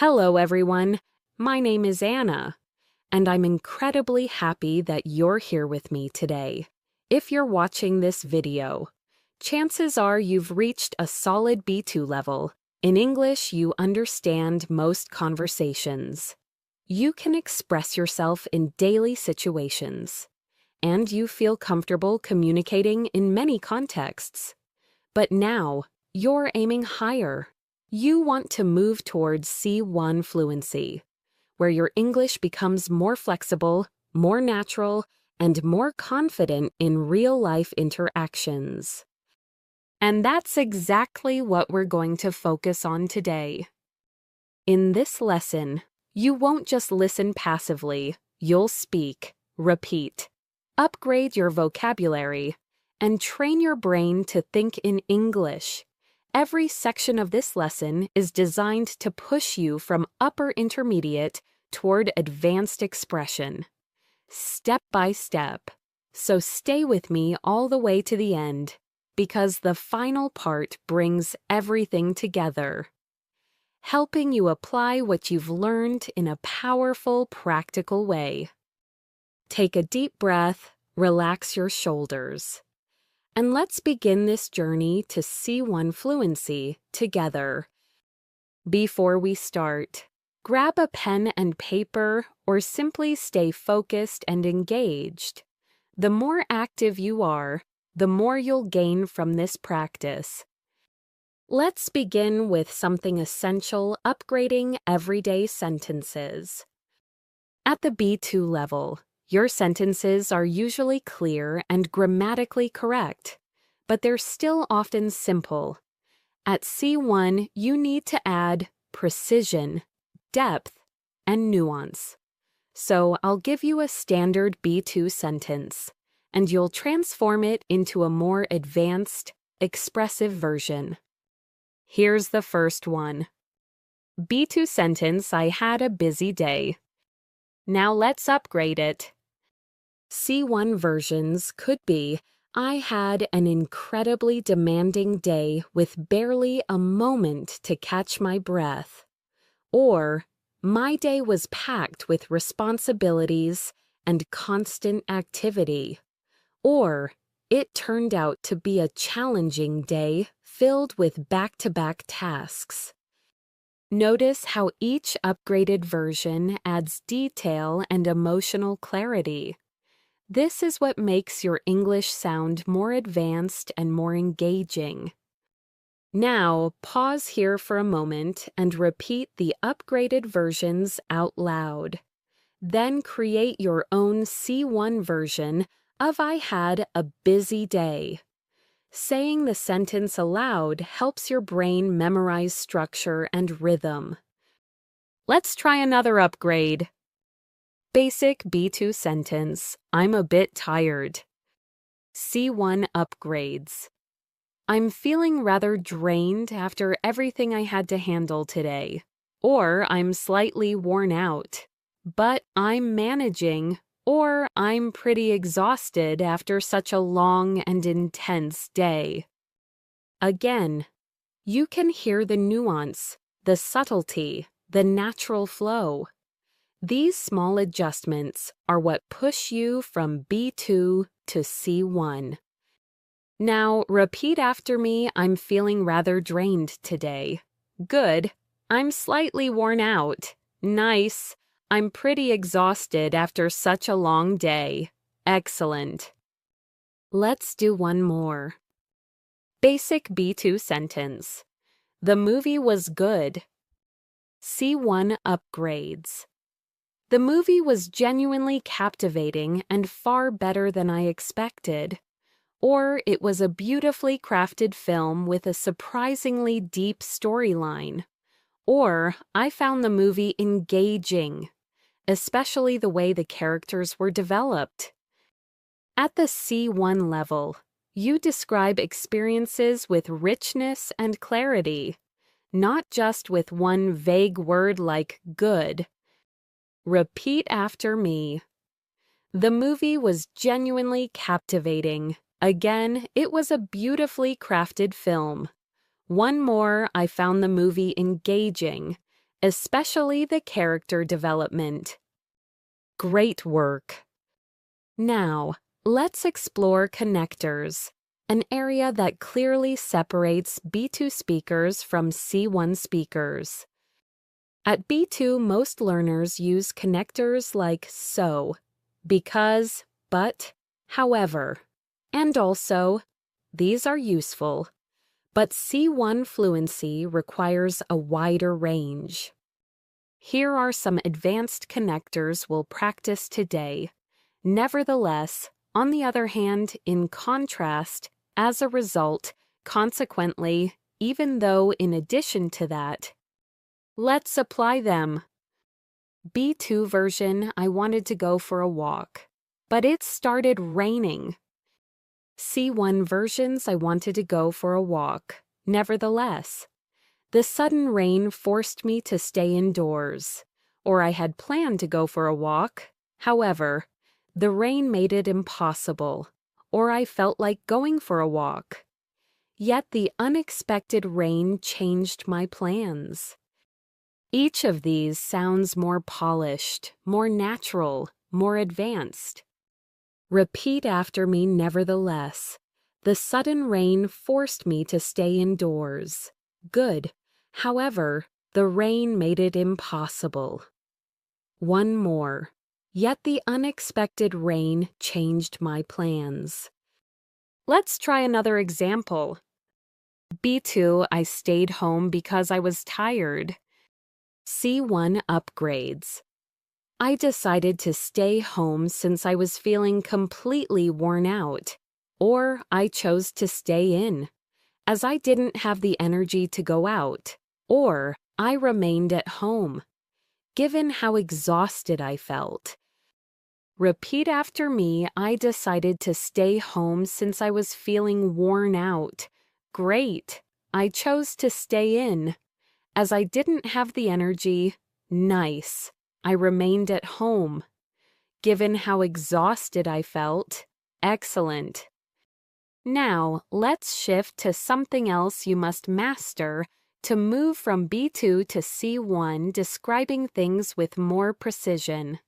Hello, everyone. My name is Anna, and I'm incredibly happy that you're here with me today. If you're watching this video, chances are you've reached a solid B2 level. In English, you understand most conversations. You can express yourself in daily situations, and you feel comfortable communicating in many contexts. But now, you're aiming higher. You want to move towards C1 fluency, where your English becomes more flexible, more natural, and more confident in real-life interactions. And that's exactly what we're going to focus on today. In this lesson, you won't just listen passively, you'll speak, repeat, upgrade your vocabulary, and train your brain to think in English. Every section of this lesson is designed to push you from upper intermediate toward advanced expression, step by step. So stay with me all the way to the end, because the final part brings everything together, helping you apply what you've learned in a powerful, practical way. Take a deep breath, relax your shoulders, and let's begin this journey to C1 fluency together. Before we start, grab a pen and paper or simply stay focused and engaged. The more active you are, the more you'll gain from this practice. Let's begin with something essential: upgrading everyday sentences. At the B2 level, your sentences are usually clear and grammatically correct, but they're still often simple. At C1, you need to add precision, depth, and nuance. So I'll give you a standard B2 sentence, and you'll transform it into a more advanced, expressive version. Here's the first one. B2 sentence: I had a busy day. Now let's upgrade it. C1 versions could be: I had an incredibly demanding day with barely a moment to catch my breath. Or, my day was packed with responsibilities and constant activity. Or, it turned out to be a challenging day filled with back-to-back tasks. Notice how each upgraded version adds detail and emotional clarity. This is what makes your English sound more advanced and more engaging. Now, pause here for a moment and repeat the upgraded versions out loud. Then create your own C1 version of I had a busy day. Saying the sentence aloud helps your brain memorize structure and rhythm. Let's try another upgrade. Basic B2 sentence: I'm a bit tired. C1 upgrades: I'm feeling rather drained after everything I had to handle today. Or I'm slightly worn out, but I'm managing. Or I'm pretty exhausted after such a long and intense day. Again, you can hear the nuance, the subtlety, the natural flow. These small adjustments are what push you from B2 to C1. Now, repeat after me: I'm feeling rather drained today. Good. I'm slightly worn out. Nice. I'm pretty exhausted after such a long day. Excellent. Let's do one more. Basic B2 sentence: the movie was good. C1 upgrades: the movie was genuinely captivating and far better than I expected. Or it was a beautifully crafted film with a surprisingly deep storyline. Or I found the movie engaging, especially the way the characters were developed. At the C1 level, you describe experiences with richness and clarity, not just with one vague word like good. Repeat after me. The movie was genuinely captivating. Again, it was a beautifully crafted film. One more: I found the movie engaging, especially the character development. Great work! Now, let's explore connectors, an area that clearly separates B2 speakers from C1 speakers. At B2, most learners use connectors like so, because, but, however, and also. These are useful, but C1 fluency requires a wider range. Here are some advanced connectors we'll practice today. Nevertheless, on the other hand, in contrast, as a result, consequently, even though in addition to that, let's apply them. B2 version, I wanted to go for a walk, but it started raining. C1 versions, I wanted to go for a walk. Nevertheless, the sudden rain forced me to stay indoors, or I had planned to go for a walk. However, the rain made it impossible, or I felt like going for a walk. Yet the unexpected rain changed my plans. Each of these sounds more polished, more natural, more advanced. Repeat after me, nevertheless. The sudden rain forced me to stay indoors. Good. However, the rain made it impossible. One more. Yet the unexpected rain changed my plans. Let's try another example. B2, I stayed home because I was tired. C1 upgrades. I decided to stay home since I was feeling completely worn out, or I chose to stay in, as I didn't have the energy to go out, or I remained at home, given how exhausted I felt. Repeat after me, I decided to stay home since I was feeling worn out. Great, I chose to stay in, as I didn't have the energy. Nice. I remained at home. Given how exhausted I felt. Excellent. Now, let's shift to something else you must master to move from B2 to C1, describing things with more precision.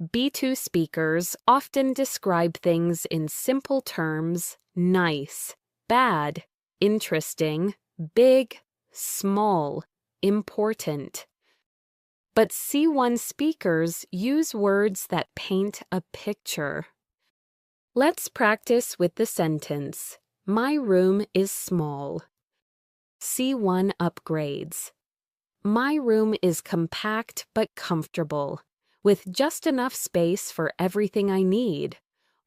B2 speakers often describe things in simple terms: nice, bad, interesting, big, small, important. But C1 speakers use words that paint a picture. Let's practice with the sentence, my room is small. C1 upgrades. My room is compact but comfortable, with just enough space for everything I need.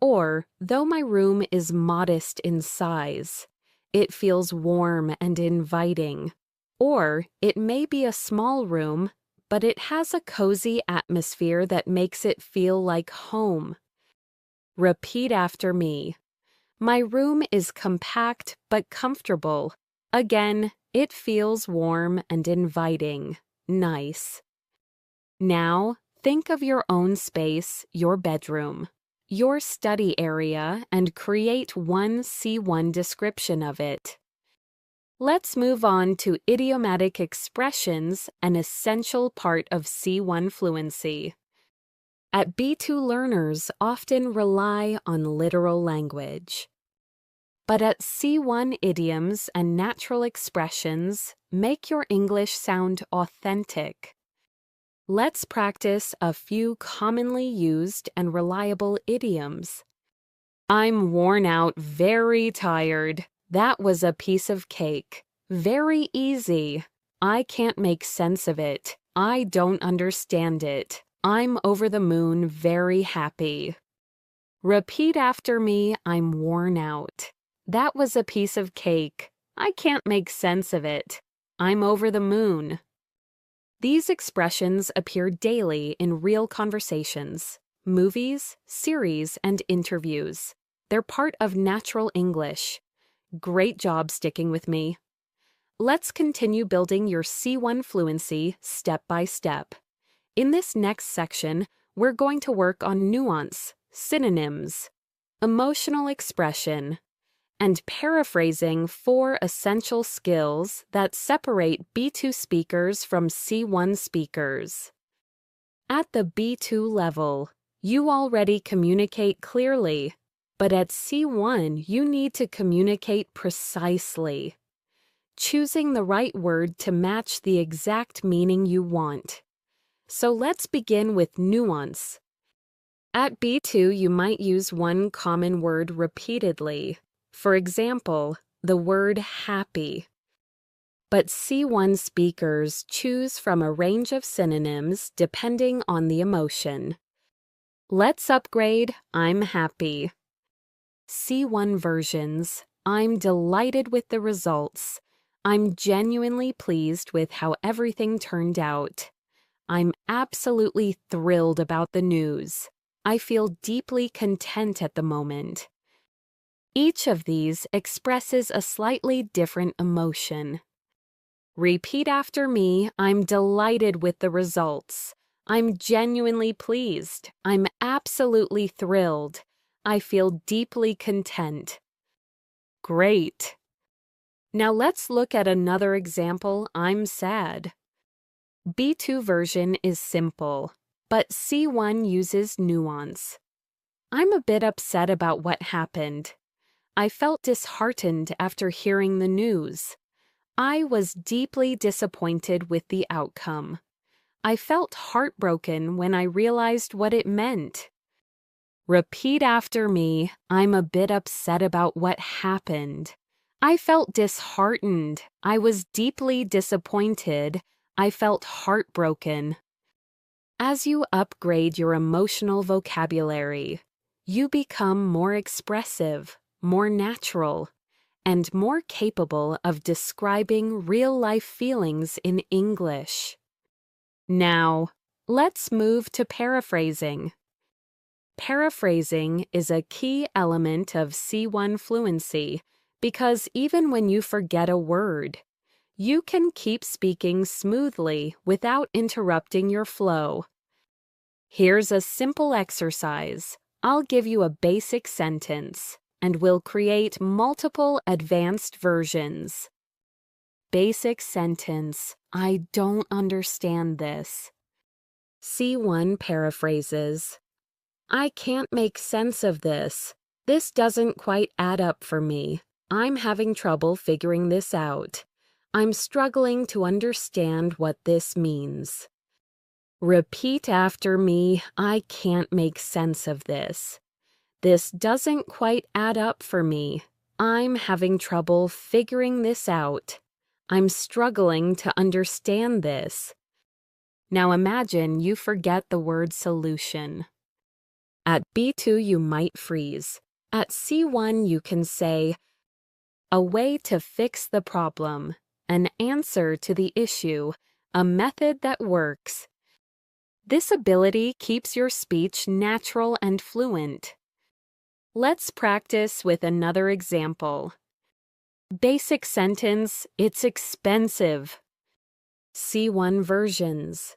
Or, though my room is modest in size, it feels warm and inviting. Or, it may be a small room, but it has a cozy atmosphere that makes it feel like home. Repeat after me. My room is compact but comfortable. Again, it feels warm and inviting. Nice. Now, think of your own space, your bedroom, your study area, and create one C1 description of it. Let's move on to idiomatic expressions, an essential part of C1 fluency. At B2, learners often rely on literal language. But at C1, idioms and natural expressions make your English sound authentic. Let's practice a few commonly used and reliable idioms. I'm worn out, very tired. That was a piece of cake. Very easy. I can't make sense of it. I don't understand it. I'm over the moon, very happy. Repeat after me, I'm worn out. That was a piece of cake. I can't make sense of it. I'm over the moon. These expressions appear daily in real conversations, movies, series, and interviews. They're part of natural English. Great job sticking with me. Let's continue building your C1 fluency step by step. In this next section, we're going to work on nuance, synonyms, emotional expression, and paraphrasing 4 essential skills that separate B2 speakers from C1 speakers. At the B2 level, you already communicate clearly, but at C1 you need to communicate precisely, choosing the right word to match the exact meaning you want. So let's begin with nuance. At B2, you might use one common word repeatedly. For example, the word happy. But C1 speakers choose from a range of synonyms depending on the emotion. Let's upgrade I'm happy. C1 versions, I'm delighted with the results. I'm genuinely pleased with how everything turned out. I'm absolutely thrilled about the news. I feel deeply content at the moment. Each of these expresses a slightly different emotion. Repeat after me, I'm delighted with the results. I'm genuinely pleased. I'm absolutely thrilled. I feel deeply content. Great. Now let's look at another example, I'm sad. B2 version is simple, but C1 uses nuance. I'm a bit upset about what happened. I felt disheartened after hearing the news. I was deeply disappointed with the outcome. I felt heartbroken when I realized what it meant. Repeat after me, I'm a bit upset about what happened. I felt disheartened. I was deeply disappointed. I felt heartbroken. As you upgrade your emotional vocabulary, you become more expressive, more natural, and more capable of describing real-life feelings in English. Now, let's move to paraphrasing. Paraphrasing is a key element of C1 fluency because even when you forget a word, you can keep speaking smoothly without interrupting your flow. Here's a simple exercise. I'll give you a basic sentence, and we'll create multiple advanced versions. Basic sentence. I don't understand this. C1 paraphrases. I can't make sense of this. This doesn't quite add up for me. I'm having trouble figuring this out. I'm struggling to understand what this means. Repeat after me, I can't make sense of this. This doesn't quite add up for me. I'm having trouble figuring this out. I'm struggling to understand this. Now imagine you forget the word solution. At B2 you might freeze. At C1 you can say, a way to fix the problem, an answer to the issue, a method that works. This ability keeps your speech natural and fluent. Let's practice with another example. Basic sentence, it's expensive. C1 versions.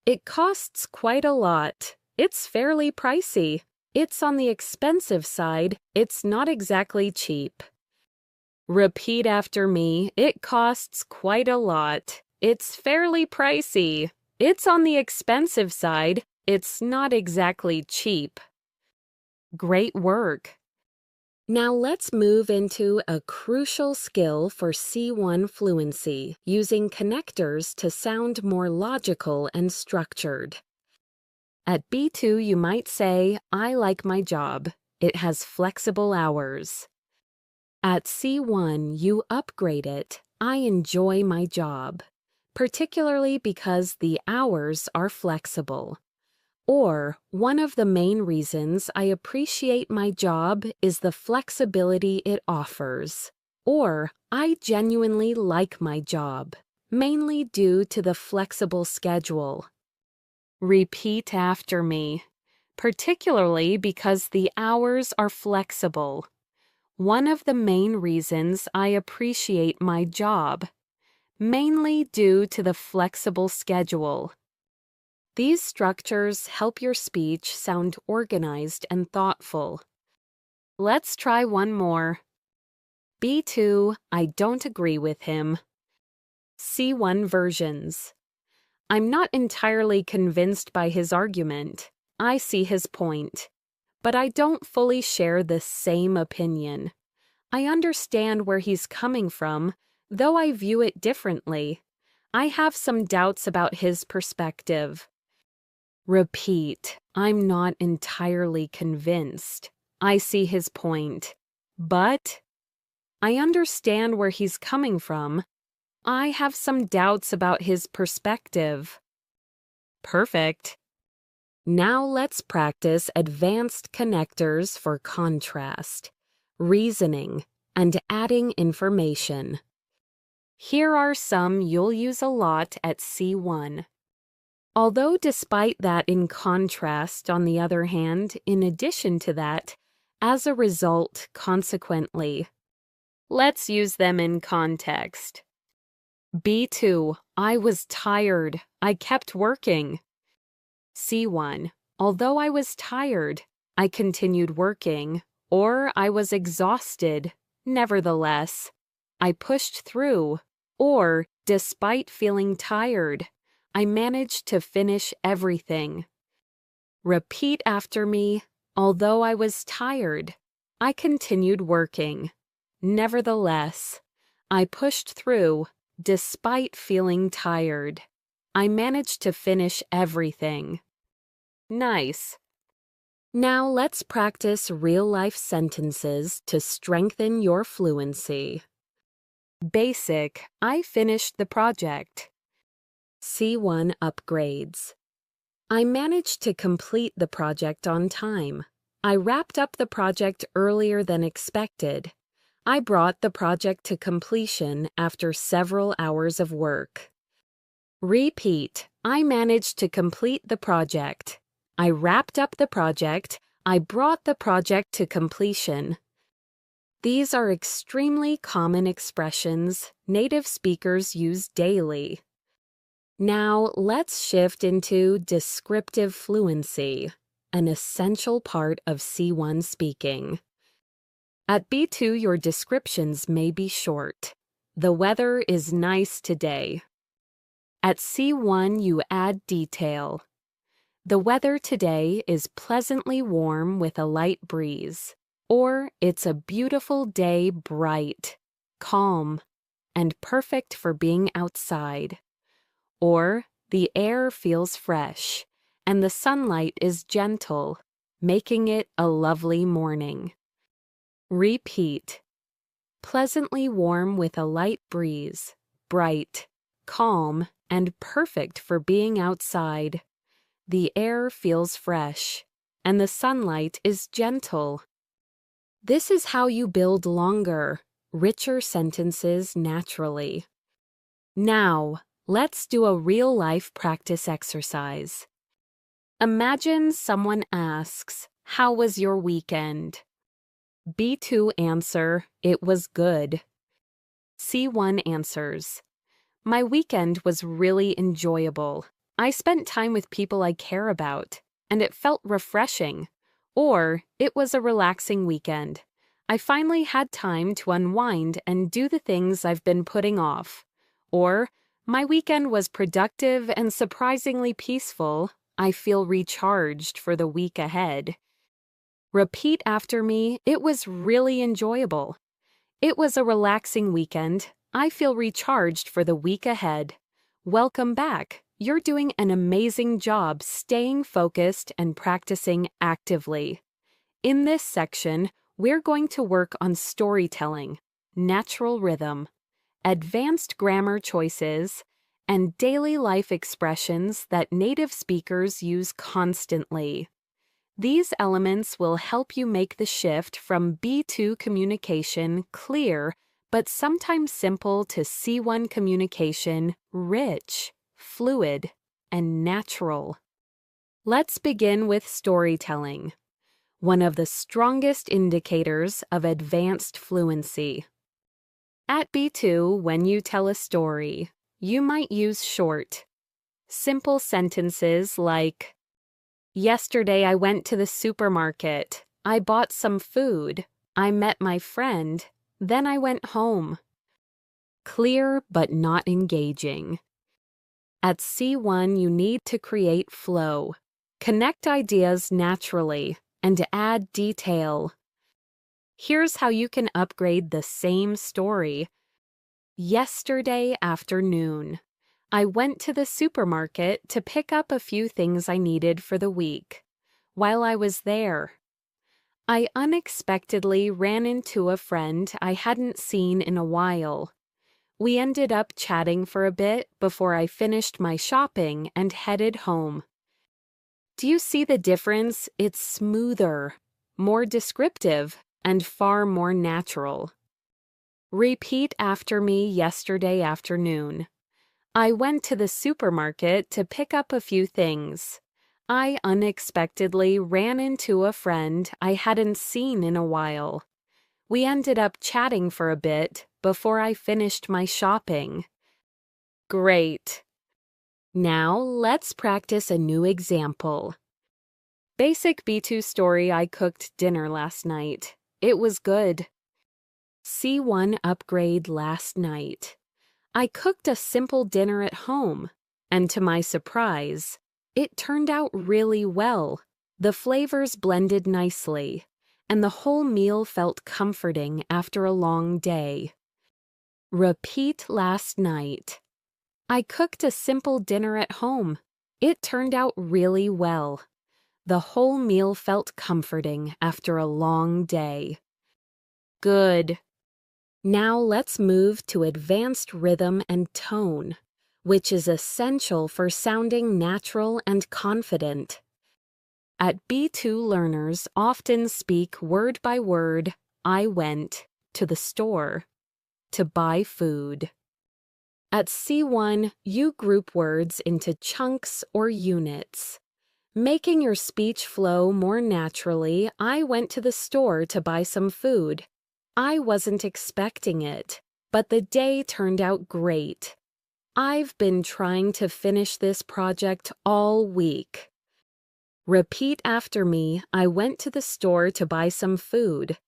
It costs quite a lot. It's fairly pricey. It's on the expensive side. It's not exactly cheap. Repeat after me. It costs quite a lot. It's fairly pricey. It's on the expensive side. It's not exactly cheap. Great work. Now let's move into a crucial skill for C1 fluency, using connectors to sound more logical and structured. At B2, you might say, I like my job. It has flexible hours. At C1, you upgrade it, I enjoy my job, particularly because the hours are flexible. Or, one of the main reasons I appreciate my job is the flexibility it offers. Or, I genuinely like my job, mainly due to the flexible schedule. Repeat after me, particularly because the hours are flexible. One of the main reasons I appreciate my job, mainly due to the flexible schedule. These structures help your speech sound organized and thoughtful. Let's try one more. B2, I don't agree with him. C1 versions. I'm not entirely convinced by his argument. I see his point. But I don't fully share the same opinion. I understand where he's coming from, though I view it differently. I have some doubts about his perspective. Repeat, I'm not entirely convinced. I see his point. But I understand where he's coming from. I have some doubts about his perspective. Perfect. Now let's practice advanced connectors for contrast, reasoning, and adding information. Here are some you'll use a lot at C1. Although despite that in contrast, on the other hand, in addition to that, as a result, consequently. Let's use them in context. B2, I was tired. I kept working. C1, although I was tired, I continued working, or I was exhausted. Nevertheless, I pushed through, or, despite feeling tired, I managed to finish everything. Repeat after me, although I was tired, I continued working. Nevertheless, I pushed through, despite feeling tired. I managed to finish everything. Nice. Now let's practice real-life sentences to strengthen your fluency. Basic, I finished the project. C1 upgrades. I managed to complete the project on time. I wrapped up the project earlier than expected. I brought the project to completion after several hours of work. Repeat, I managed to complete the project. I wrapped up the project. I brought the project to completion. These are extremely common expressions native speakers use daily. Now let's shift into descriptive fluency, an essential part of C1 speaking. At B2, your descriptions may be short. The weather is nice today. At C1, you add detail. The weather today is pleasantly warm with a light breeze. Or it's a beautiful day, bright, calm, and perfect for being outside. Or the air feels fresh, and the sunlight is gentle, making it a lovely morning. Repeat. Pleasantly warm with a light breeze, bright, calm, and perfect for being outside. The air feels fresh, and the sunlight is gentle. This is how you build longer, richer sentences naturally. Now, let's do a real-life practice exercise. Imagine someone asks, "How was your weekend?" B2 answer, "It was good." C1 answers, "My weekend was really enjoyable. I spent time with people I care about, and it felt refreshing." Or, "It was a relaxing weekend. I finally had time to unwind and do the things I've been putting off." Or, "My weekend was productive and surprisingly peaceful. I feel recharged for the week ahead." Repeat after me, "It was really enjoyable." "It was a relaxing weekend. I feel recharged for the week ahead." Welcome back. You're doing an amazing job staying focused and practicing actively. In this section, we're going to work on storytelling, natural rhythm, advanced grammar choices, and daily life expressions that native speakers use constantly. These elements will help you make the shift from B2 communication clear but sometimes simple to C1 communication rich, fluid, and natural. Let's begin with storytelling, one of the strongest indicators of advanced fluency. At B2, when you tell a story, you might use short, simple sentences like, "Yesterday I went to the supermarket. I bought some food. I met my friend. Then I went home. Clear but not engaging. At C1, you need to create flow. Connect ideas naturally and add detail. Here's how you can upgrade the same story. Yesterday afternoon, I went to the supermarket to pick up a few things I needed for the week. While I was there, I unexpectedly ran into a friend I hadn't seen in a while. We ended up chatting for a bit before I finished my shopping and headed home. Do you see the difference? It's smoother, more descriptive, and far more natural. Repeat after me yesterday afternoon. I went to the supermarket to pick up a few things. I unexpectedly ran into a friend I hadn't seen in a while. We ended up chatting for a bit before I finished my shopping. Great. Now let's practice a new example. Basic B2 story: I cooked dinner last night. It was good. C1 upgrade: last night. I cooked a simple dinner at home, and to my surprise, it turned out really well. The flavors blended nicely, and the whole meal felt comforting after a long day. Repeat last night. I cooked a simple dinner at home. It turned out really well. The whole meal felt comforting after a long day. Good. Now let's move to advanced rhythm and tone, which is essential for sounding natural and confident. At B2, learners often speak word by word. I went to the store to buy food. At C1, you group words into chunks or units, making your speech flow more naturally. I went to the store to buy some food. I wasn't expecting it, but the day turned out great. I've been trying to finish this project all week. Repeat after me. I went to the store to buy some food.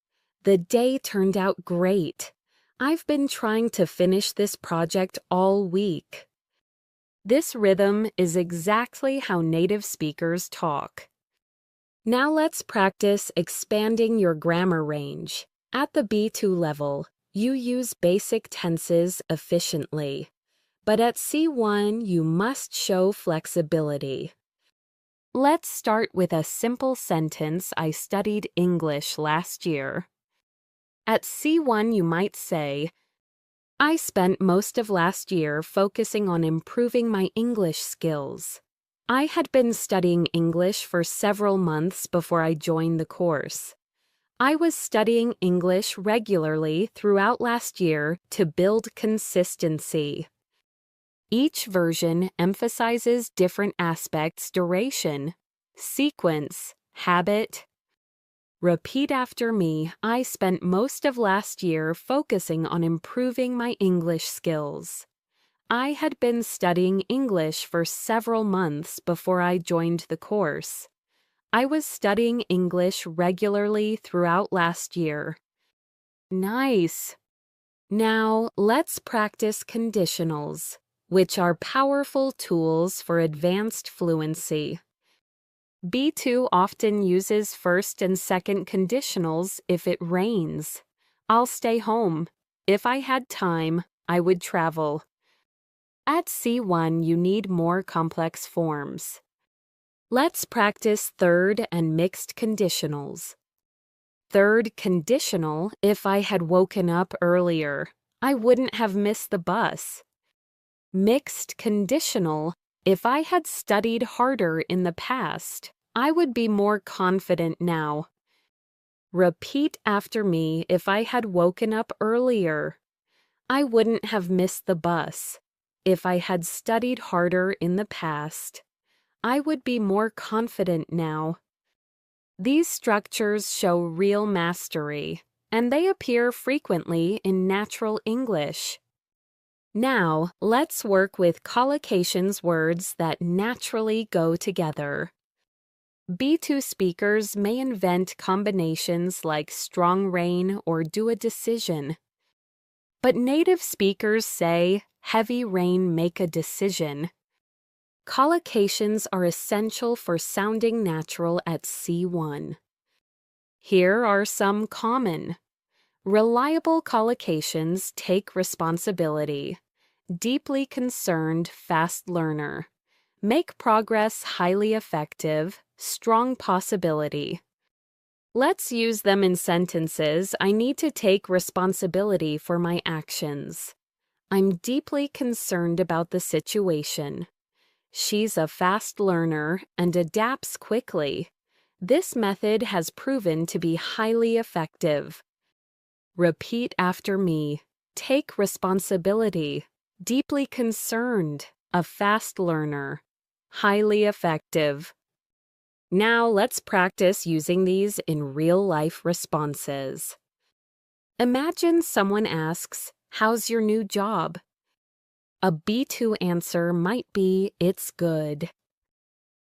The day turned out great. I've been trying to finish this project all week. This rhythm is exactly how native speakers talk. Now let's practice expanding your grammar range. At the B2 level, you use basic tenses efficiently, but at C1, you must show flexibility. Let's start with a simple sentence: I studied English last year. At C1, you might say, I spent most of last year focusing on improving my English skills. I had been studying English for several months before I joined the course. I was studying English regularly throughout last year to build consistency. Each version emphasizes different aspects: duration, sequence, habit. Repeat after me. I spent most of last year focusing on improving my English skills. I had been studying English for several months before I joined the course. I was studying English regularly throughout last year. Nice. Now let's practice conditionals, which are powerful tools for advanced fluency. B2 often uses first and second conditionals. If it rains, I'll stay home. If I had time, I would travel. At C1, you need more complex forms. Let's practice third and mixed conditionals. Third conditional: if I had woken up earlier, I wouldn't have missed the bus. Mixed conditional: if I had studied harder in the past, I would be more confident now. Repeat after me. If I had woken up earlier, I wouldn't have missed the bus. If I had studied harder in the past, I would be more confident now. These structures show real mastery, and they appear frequently in natural English. Now, let's work with collocations words that naturally go together. B2 speakers may invent combinations like strong rain or do a decision. But native speakers say, heavy rain make a decision. Collocations are essential for sounding natural at C1. Here are some common. Reliable collocations take responsibility. Deeply concerned, fast learner. Make progress highly effective, strong possibility. Let's use them in sentences. I need to take responsibility for my actions. I'm deeply concerned about the situation. She's a fast learner and adapts quickly. This method has proven to be highly effective. Repeat after me. Take responsibility. Deeply concerned. A fast learner. Highly effective. Now let's practice using these in real-life responses. Imagine someone asks, "How's your new job?" A B2 answer might be, "It's good."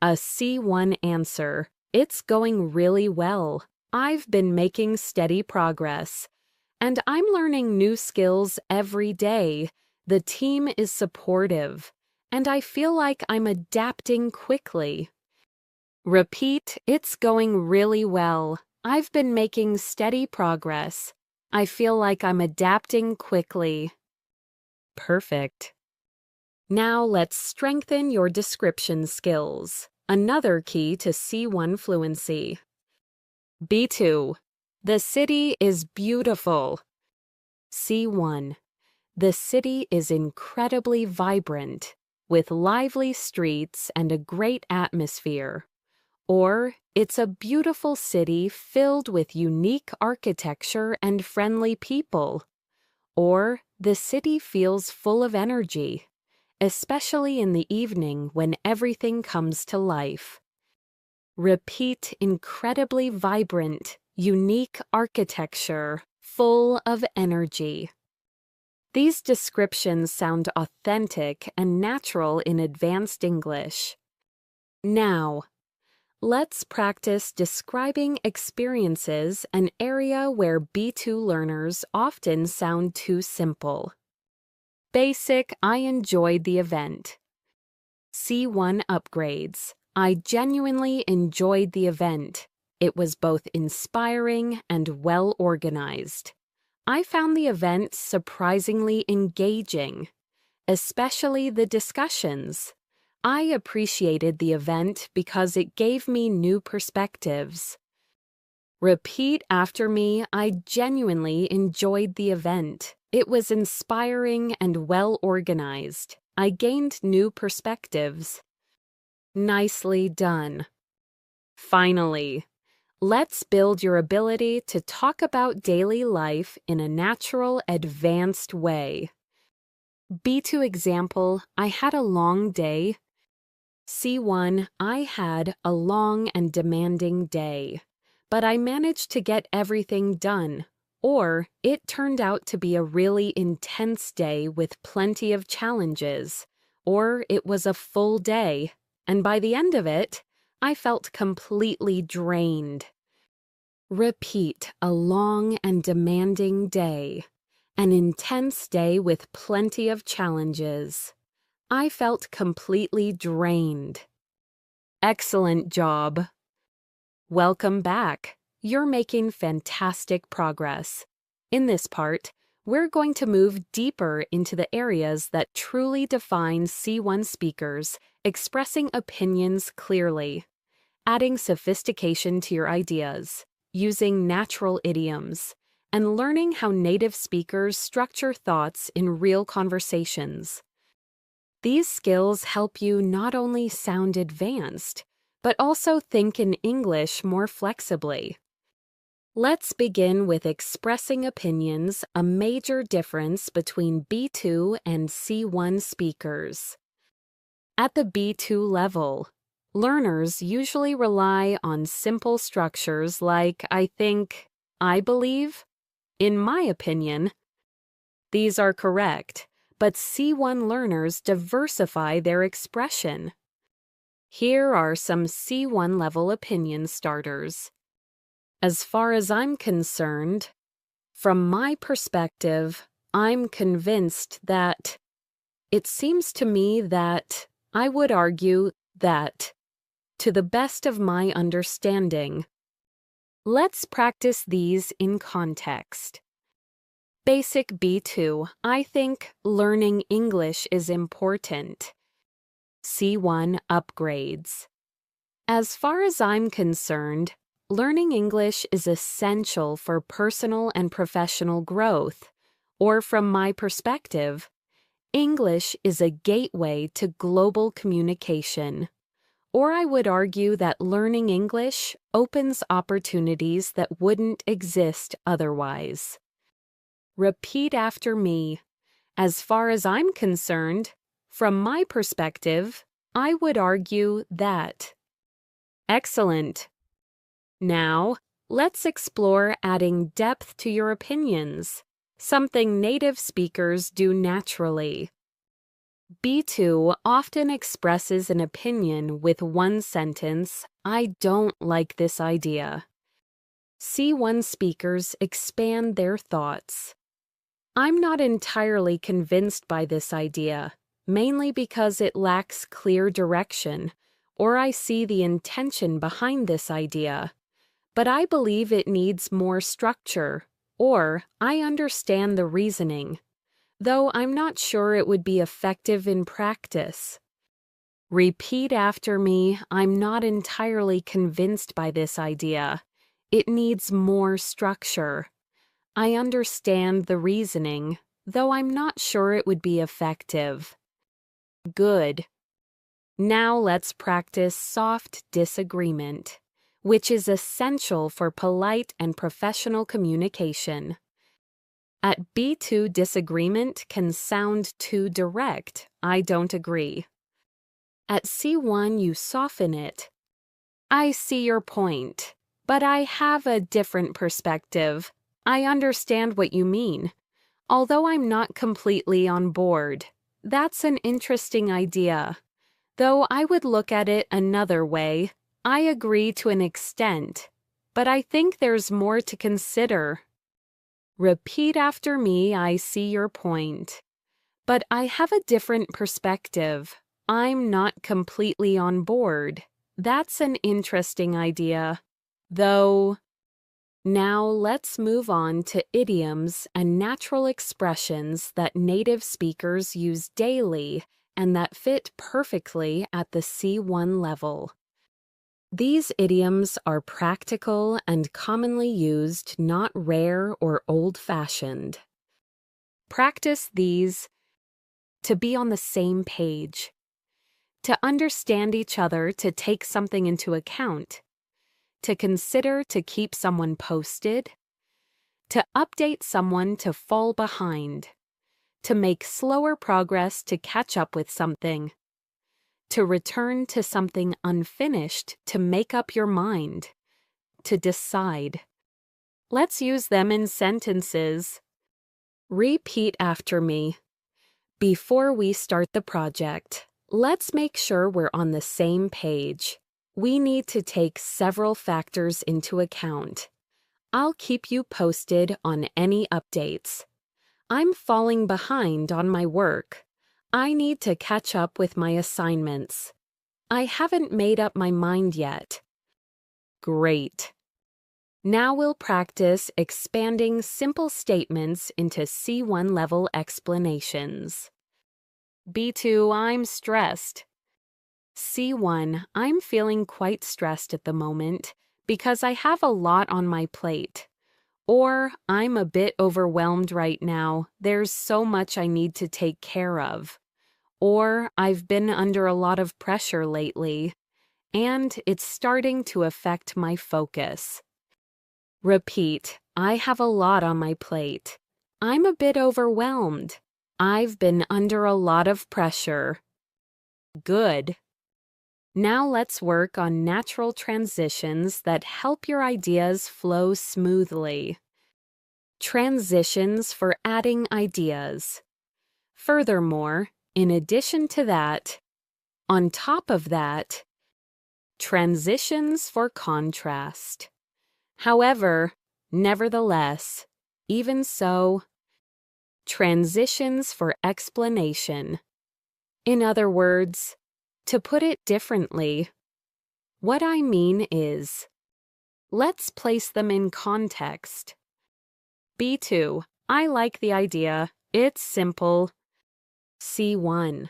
A C1 answer, "It's going really well. I've been making steady progress. And I'm learning new skills every day. The team is supportive. And I feel like I'm adapting quickly." Repeat, "It's going really well. I've been making steady progress. I feel like I'm adapting quickly." Perfect. Now let's strengthen your description skills. Another key to C1 fluency. B2. The city is beautiful. C1. The city is incredibly vibrant, with lively streets and a great atmosphere. Or, it's a beautiful city filled with unique architecture and friendly people. Or, the city feels full of energy, especially in the evening when everything comes to life. Repeat, incredibly vibrant, unique architecture, full of energy. These descriptions sound authentic and natural in advanced English. Now, let's practice describing experiences, an area where B2 learners often sound too simple. Basic, I enjoyed the event. C1 upgrades. I genuinely enjoyed the event. It was both inspiring and well organized. I found the event surprisingly engaging, especially the discussions. I appreciated the event because it gave me new perspectives. Repeat after me, I genuinely enjoyed the event. It was inspiring and well organized. I gained new perspectives. Nicely done. Finally, let's build your ability to talk about daily life in a natural, advanced way. B2 example, I had a long day. C1, I had a long and demanding day, but I managed to get everything done. Or, it turned out to be a really intense day with plenty of challenges. Or, it was a full day, and by the end of it, I felt completely drained. Repeat, a long and demanding day. An intense day with plenty of challenges. I felt completely drained. Excellent job. Welcome back. You're making fantastic progress. In this part, we're going to move deeper into the areas that truly define C1 speakers expressing opinions clearly, adding sophistication to your ideas, using natural idioms, and learning how native speakers structure thoughts in real conversations. These skills help you not only sound advanced, but also think in English more flexibly. Let's begin with expressing opinions, a major difference between B2 and C1 speakers. At the B2 level, learners usually rely on simple structures like I think, I believe, in my opinion. These are correct, but C1 learners diversify their expression. Here are some C1 level opinion starters. As far as I'm concerned, from my perspective, I'm convinced that it seems to me that I would argue that, to the best of my understanding. Let's practice these in context. Basic B2, I think learning English is important. C1 upgrades. As far as I'm concerned, learning English is essential for personal and professional growth, or from my perspective, English is a gateway to global communication. Or I would argue that learning English opens opportunities that wouldn't exist otherwise. Repeat after me. As far as I'm concerned, from my perspective, I would argue that. Excellent. Now, let's explore adding depth to your opinions, something native speakers do naturally. B2 often expresses an opinion with one sentence, "I don't like this idea." C1 speakers expand their thoughts. I'm not entirely convinced by this idea, mainly because it lacks clear direction, or I see the intention behind this idea. But I believe it needs more structure, or I understand the reasoning, though I'm not sure it would be effective in practice. Repeat after me, I'm not entirely convinced by this idea. It needs more structure. I understand the reasoning, though I'm not sure it would be effective. Good. Now let's practice soft disagreement, which is essential for polite and professional communication. At B2, disagreement can sound too direct. I don't agree. At C1, you soften it. I see your point, but I have a different perspective. I understand what you mean, although I'm not completely on board. That's an interesting idea. Though I would look at it another way. I agree to an extent, but I think there's more to consider. Repeat after me, I see your point. But I have a different perspective. I'm not completely on board. That's an interesting idea. Though, now let's move on to idioms and natural expressions that native speakers use daily and that fit perfectly at the C1 level. These idioms are practical and commonly used, not rare or old-fashioned. Practice these to be on the same page, to understand each other, to take something into account, to consider, to keep someone posted, to update someone, to fall behind, to make slower progress, to catch up with something, to return to something unfinished, to make up your mind, to decide. Let's use them in sentences. Repeat after me. Before we start the project, let's make sure we're on the same page. We need to take several factors into account. I'll keep you posted on any updates. I'm falling behind on my work. I need to catch up with my assignments. I haven't made up my mind yet. Great. Now we'll practice expanding simple statements into C1 level explanations. B2, I'm stressed. C1, I'm feeling quite stressed at the moment because I have a lot on my plate. Or, I'm a bit overwhelmed right now. There's so much I need to take care of. Or, I've been under a lot of pressure lately, and it's starting to affect my focus. Repeat, I have a lot on my plate. I'm a bit overwhelmed. I've been under a lot of pressure. Good. Now let's work on natural transitions that help your ideas flow smoothly. Transitions for adding ideas. Furthermore, in addition to that, on top of that, Transitions for contrast. However, nevertheless, even so. Transitions for explanation. In other words, to put it differently, what I mean is, let's place them in context. B2, I like the idea. It's simple. C1,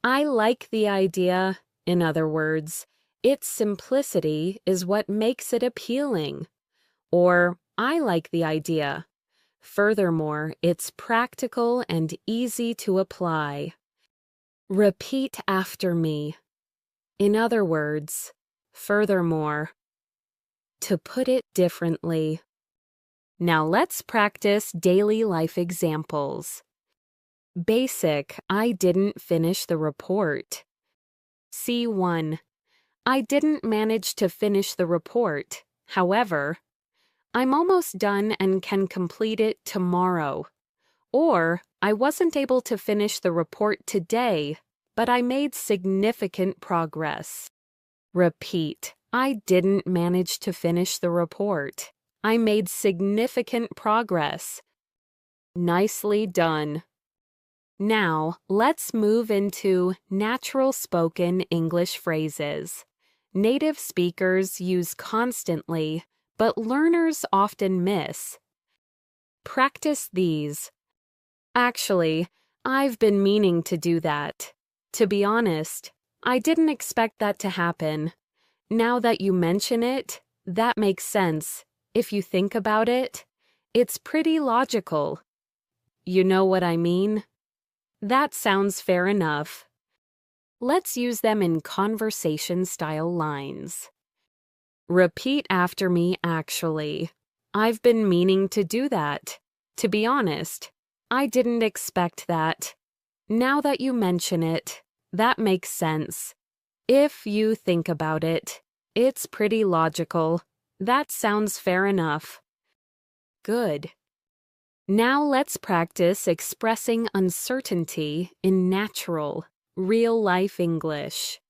I like the idea. In other words, its simplicity is what makes it appealing. Or, I like the idea. Furthermore, it's practical and easy to apply. Repeat after me. In other words, furthermore. To put it differently. Now let's practice daily life examples. Basic, I didn't finish the report. C1, I didn't manage to finish the report. However, I'm almost done and can complete it tomorrow. Or, I wasn't able to finish the report today, but I made significant progress. Repeat, I didn't manage to finish the report. I made significant progress. Nicely done. Now, let's move into natural spoken English phrases. Native speakers use constantly, but learners often miss. Practice these. Actually, I've been meaning to do that. To be honest, I didn't expect that to happen. Now that you mention it, that makes sense. If you think about it, it's pretty logical. You know what I mean? That sounds fair enough. Let's use them in conversation-style lines. Repeat after me, actually. I've been meaning to do that. To be honest, I didn't expect that. Now that you mention it, that makes sense. If you think about it, it's pretty logical. That sounds fair enough. Good. Now let's practice expressing uncertainty in natural, real-life English.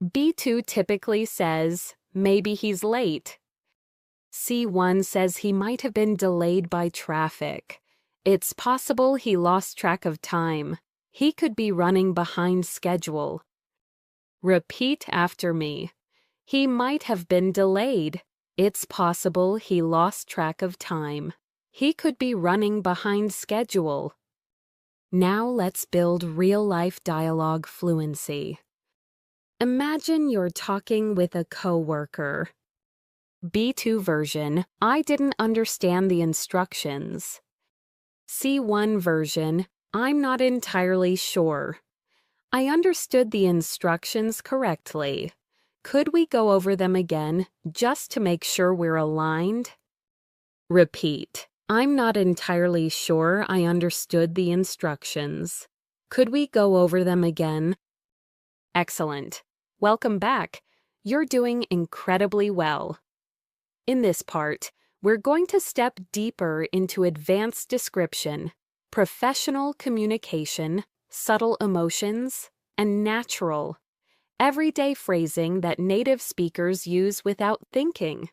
B2 typically says, maybe he's late. C1 says he might have been delayed by traffic. It's possible he lost track of time. He could be running behind schedule. Repeat after me. He might have been delayed. It's possible he lost track of time. He could be running behind schedule. Now let's build real-life dialogue fluency. Imagine you're talking with a coworker. B2 version, I didn't understand the instructions. C1 version, I'm not entirely sure. I understood the instructions correctly. Could we go over them again, just to make sure we're aligned? Repeat. I'm not entirely sure I understood the instructions. Could we go over them again? Excellent. Welcome back. You're doing incredibly well. In this part, we're going to step deeper into advanced description, professional communication, subtle emotions, and natural, everyday phrasing that native speakers use without thinking.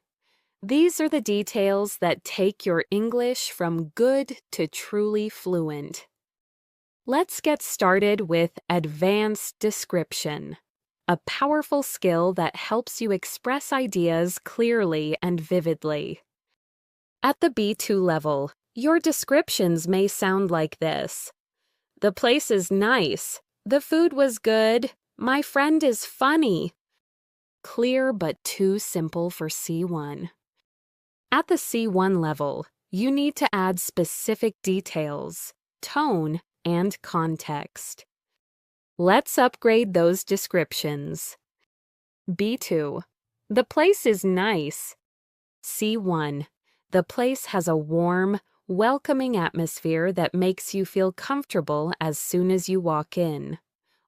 These are the details that take your English from good to truly fluent. Let's get started with advanced description, a powerful skill that helps you express ideas clearly and vividly. At the B2 level, your descriptions may sound like this. The place is nice. The food was good. My friend is funny. Clear but too simple for C1. At the C1 level, you need to add specific details, tone, and context. Let's upgrade those descriptions. B2. The place is nice. C1. The place has a warm, welcoming atmosphere that makes you feel comfortable as soon as you walk in.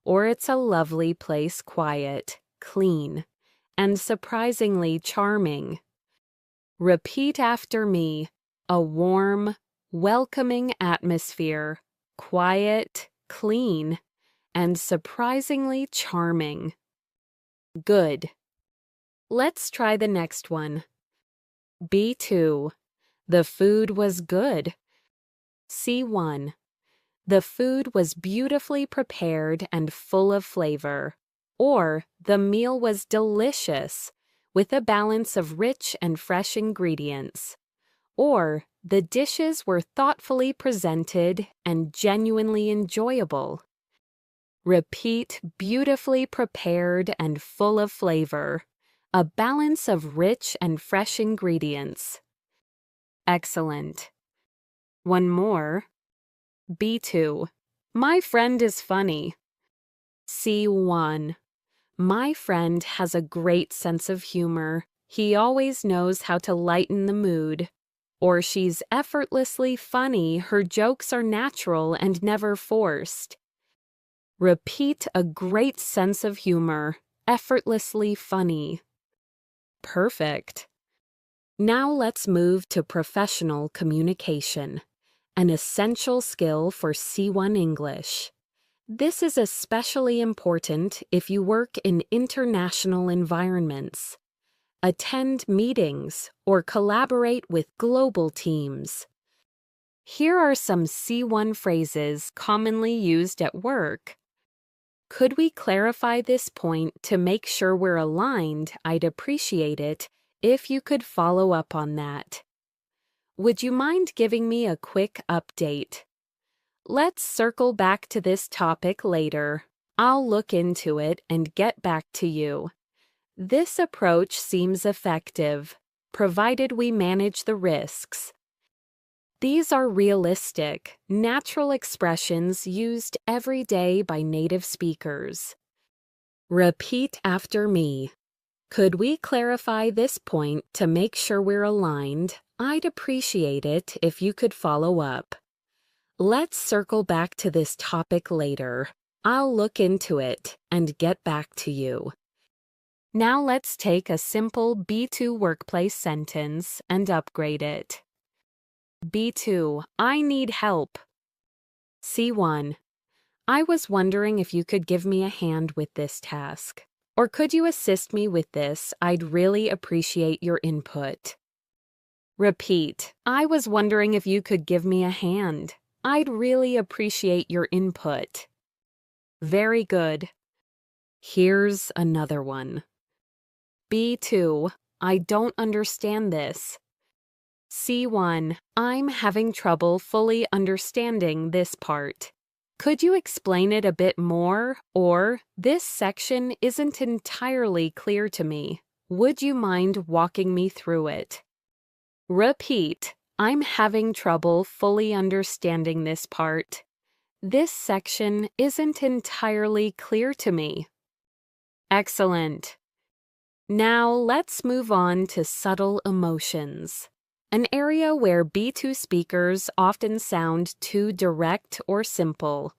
Or it's a lovely place, quiet, clean, and surprisingly charming. Repeat after me. A warm, welcoming atmosphere, quiet, clean, and surprisingly charming. Good. Let's try the next one. B2. The food was good. C1. The food was beautifully prepared and full of flavor. Or, the meal was delicious, with a balance of rich and fresh ingredients. Or, the dishes were thoughtfully presented and genuinely enjoyable. Repeat beautifully prepared and full of flavor. A balance of rich and fresh ingredients. Excellent. One more. B2. My friend is funny. C1. My friend has a great sense of humor. He always knows how to lighten the mood. Or she's effortlessly funny. Her jokes are natural and never forced. Repeat a great sense of humor. Effortlessly funny. Perfect. Now let's move to professional communication, an essential skill for C1 English. This is especially important if you work in international environments, attend meetings, or collaborate with global teams. Here are some C1 phrases commonly used at work. Could we clarify this point to make sure we're aligned? I'd appreciate it if you could follow up on that. Would you mind giving me a quick update? Let's circle back to this topic later. I'll look into it and get back to you. This approach seems effective, provided we manage the risks. These are realistic, natural expressions used every day by native speakers. Repeat after me. Could we clarify this point to make sure we're aligned? I'd appreciate it if you could follow up. Let's circle back to this topic later. I'll look into it and get back to you. Now let's take a simple B2 workplace sentence and upgrade it. B2, I need help. C1, I was wondering if you could give me a hand with this task. Or could you assist me with this? I'd really appreciate your input. Repeat, I was wondering if you could give me a hand. I'd really appreciate your input. Very good. Here's another one. B2, I don't understand this. C1, I'm having trouble fully understanding this part. Could you explain it a bit more? Or, this section isn't entirely clear to me. Would you mind walking me through it? Repeat, I'm having trouble fully understanding this part. This section isn't entirely clear to me. Excellent. Now let's move on to subtle emotions, an area where B2 speakers often sound too direct or simple.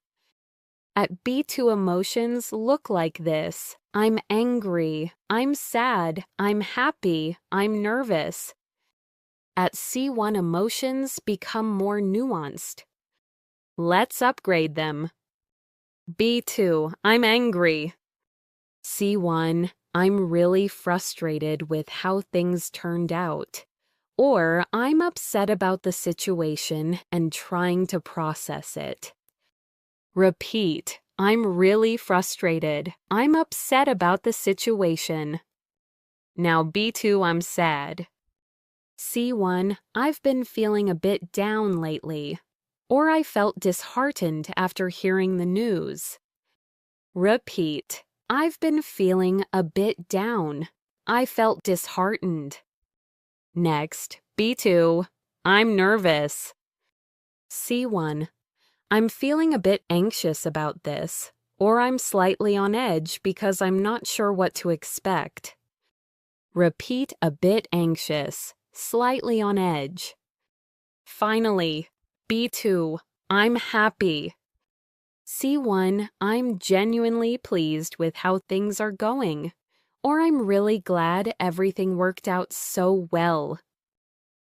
At B2, emotions look like this. I'm angry, I'm sad, I'm happy, I'm nervous. At C1, emotions become more nuanced. Let's upgrade them. B2, I'm angry. C1, I'm really frustrated with how things turned out. Or, I'm upset about the situation and trying to process it. Repeat, I'm really frustrated. I'm upset about the situation. Now B2, I'm sad. C1, I've been feeling a bit down lately. Or I felt disheartened after hearing the news. Repeat, I've been feeling a bit down. I felt disheartened. Next, B2, I'm nervous. C1, I'm feeling a bit anxious about this, or I'm slightly on edge because I'm not sure what to expect. Repeat a bit anxious, slightly on edge. Finally, B2, I'm happy. C1, I'm genuinely pleased with how things are going, or I'm really glad everything worked out so well.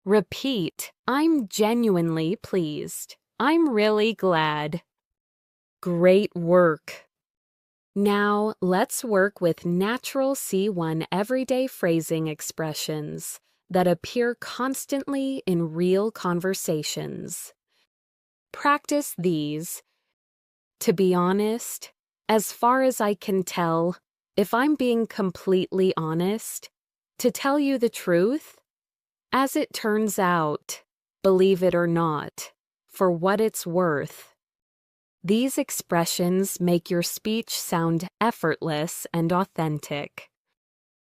Repeat, I'm genuinely pleased. I'm really glad. Great work. Now, let's work with natural C1 everyday phrasing expressions that appear constantly in real conversations. Practice these. To be honest, as far as I can tell, if I'm being completely honest, to tell you the truth, as it turns out, believe it or not, for what it's worth. These expressions make your speech sound effortless and authentic.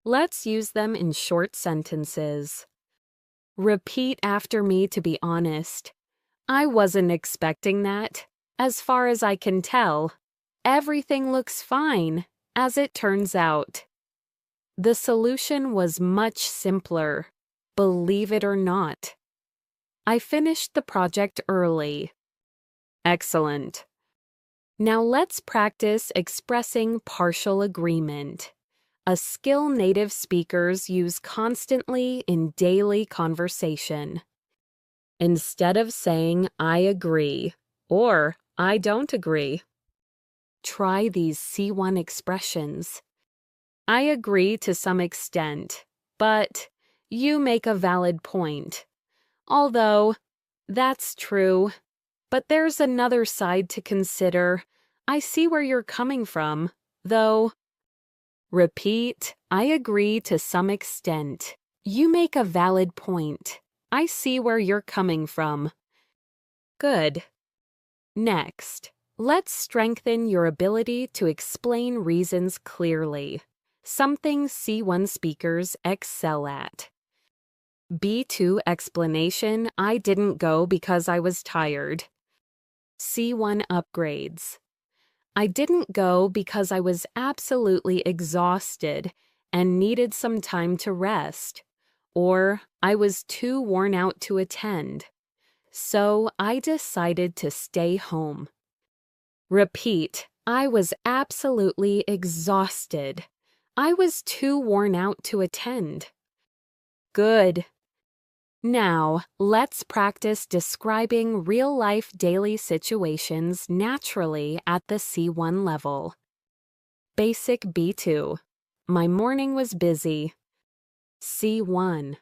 Let's use them in short sentences. Repeat after me to be honest. I wasn't expecting that. As far as I can tell, everything looks fine, as it turns out. The solution was much simpler, believe it or not. I finished the project early. Excellent. Now let's practice expressing partial agreement, a skill native speakers use constantly in daily conversation. Instead of saying, I agree, or I don't agree, try these C1 expressions. I agree to some extent, but you make a valid point. Although, that's true, but there's another side to consider. I see where you're coming from, though. Repeat, I agree to some extent. You make a valid point. I see where you're coming from. Good. Next, let's strengthen your ability to explain reasons clearly, something C1 speakers excel at. B2 explanation, I didn't go because I was tired. C1 upgrades. I didn't go because I was absolutely exhausted and needed some time to rest, or I was too worn out to attend. So I decided to stay home. Repeat, I was absolutely exhausted. I was too worn out to attend. Good. Now, let's practice describing real-life daily situations naturally at the C1 level. Basic B2. My morning was busy. C1.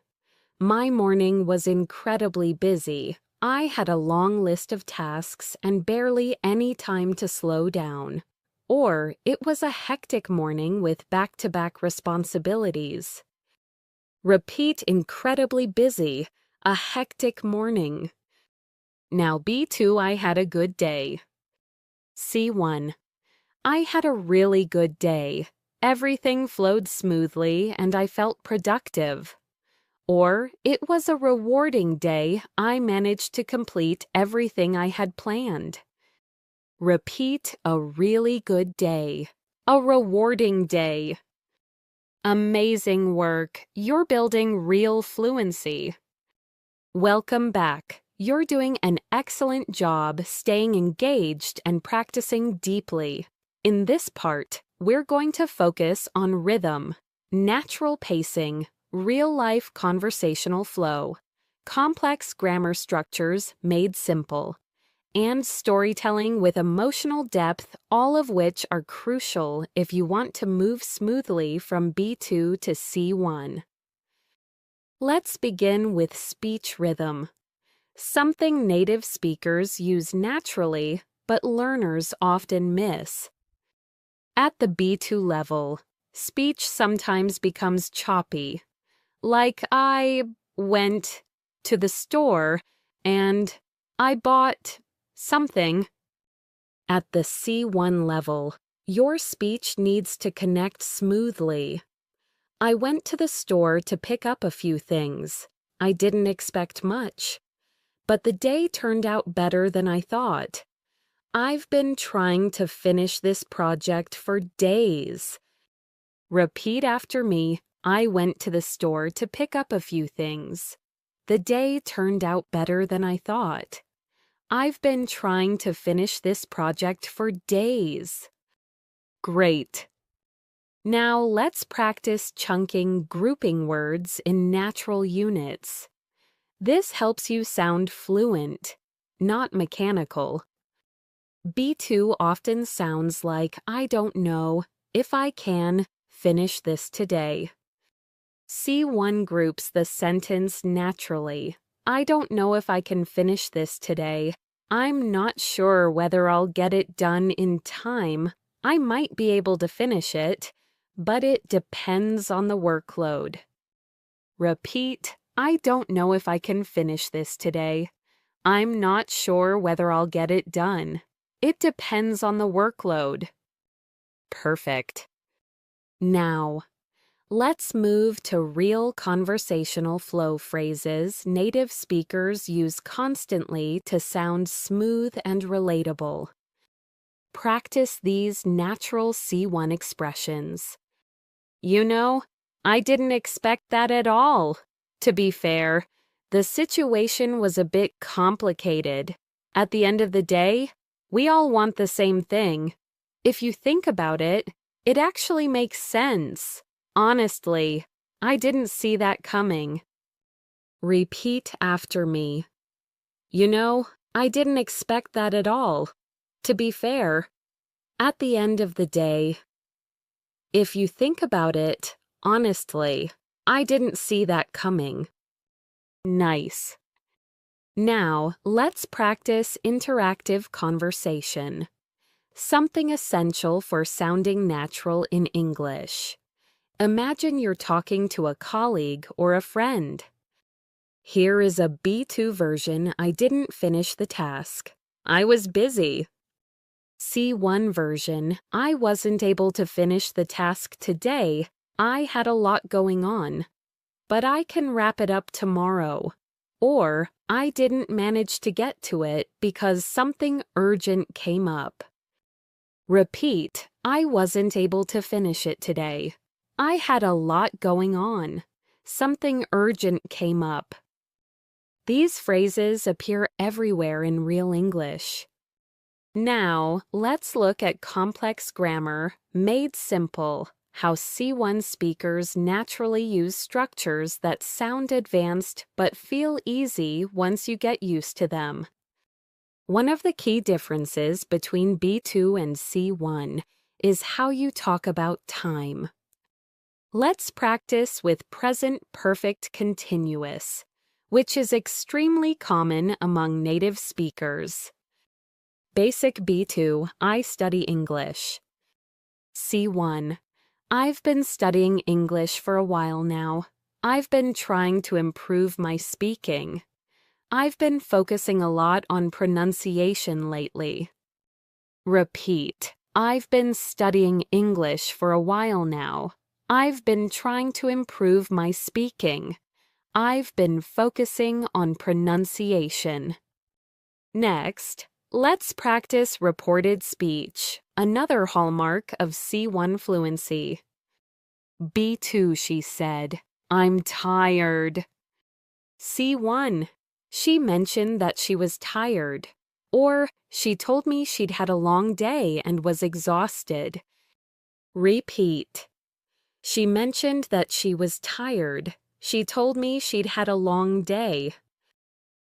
My morning was incredibly busy. I had a long list of tasks and barely any time to slow down. Or it was a hectic morning with back-to-back responsibilities. Repeat incredibly busy, a hectic morning. Now B2, I had a good day. C1. I had a really good day. Everything flowed smoothly and I felt productive. Or it was a rewarding day. I managed to complete everything I had planned. Repeat, a really good day. A rewarding day. Amazing work. You're building real fluency. Welcome back. You're doing an excellent job staying engaged and practicing deeply. In this part, we're going to focus on rhythm, natural pacing, real-life conversational flow, complex grammar structures made simple, and storytelling with emotional depth, all of which are crucial if you want to move smoothly from B2 to C1. Let's begin with speech rhythm, something native speakers use naturally, but learners often miss. At the B2 level, speech sometimes becomes choppy, like I went to the store and I bought something. At the C1 level, your speech needs to connect smoothly. I went to the store to pick up a few things. I didn't expect much, but the day turned out better than I thought. I've been trying to finish this project for days. Repeat after me. I went to the store to pick up a few things. The day turned out better than I thought. I've been trying to finish this project for days. Great. Now let's practice chunking grouping words in natural units. This helps you sound fluent, not mechanical. B2 often sounds like I don't know if I can finish this today. C1 groups the sentence naturally. I don't know if I can finish this today. I'm not sure whether I'll get it done in time. I might be able to finish it, but it depends on the workload. Repeat, I don't know if I can finish this today. I'm not sure whether I'll get it done. It depends on the workload. Perfect. Now, let's move to real conversational flow phrases native speakers use constantly to sound smooth and relatable. Practice these natural C1 expressions. You know, I didn't expect that at all. To be fair, the situation was a bit complicated. At the end of the day, we all want the same thing. If you think about it, it actually makes sense. Honestly, I didn't see that coming. Repeat after me. You know, I didn't expect that at all. To be fair, at the end of the day, if you think about it, honestly, I didn't see that coming. Nice. Now, let's practice interactive conversation. Something essential for sounding natural in English. Imagine you're talking to a colleague or a friend. Here is a B2 version. I didn't finish the task. I was busy. C1 version. I wasn't able to finish the task today. I had a lot going on. But I can wrap it up tomorrow. Or, I didn't manage to get to it because something urgent came up. Repeat, I wasn't able to finish it today. I had a lot going on. Something urgent came up. These phrases appear everywhere in real English. Now, let's look at complex grammar made simple. How C1 speakers naturally use structures that sound advanced but feel easy once you get used to them. One of the key differences between B2 and C1 is how you talk about time. Let's practice with present perfect continuous, which is extremely common among native speakers. Basic B2, I study English. C1. I've been studying English for a while now. I've been trying to improve my speaking. I've been focusing a lot on pronunciation lately. Repeat. I've been studying English for a while now. I've been trying to improve my speaking. I've been focusing on pronunciation. Next, let's practice reported speech, another hallmark of C1 fluency. B2, she said, I'm tired. C1, she mentioned that she was tired. Or, she told me she'd had a long day and was exhausted. Repeat. She mentioned that she was tired. She told me she'd had a long day.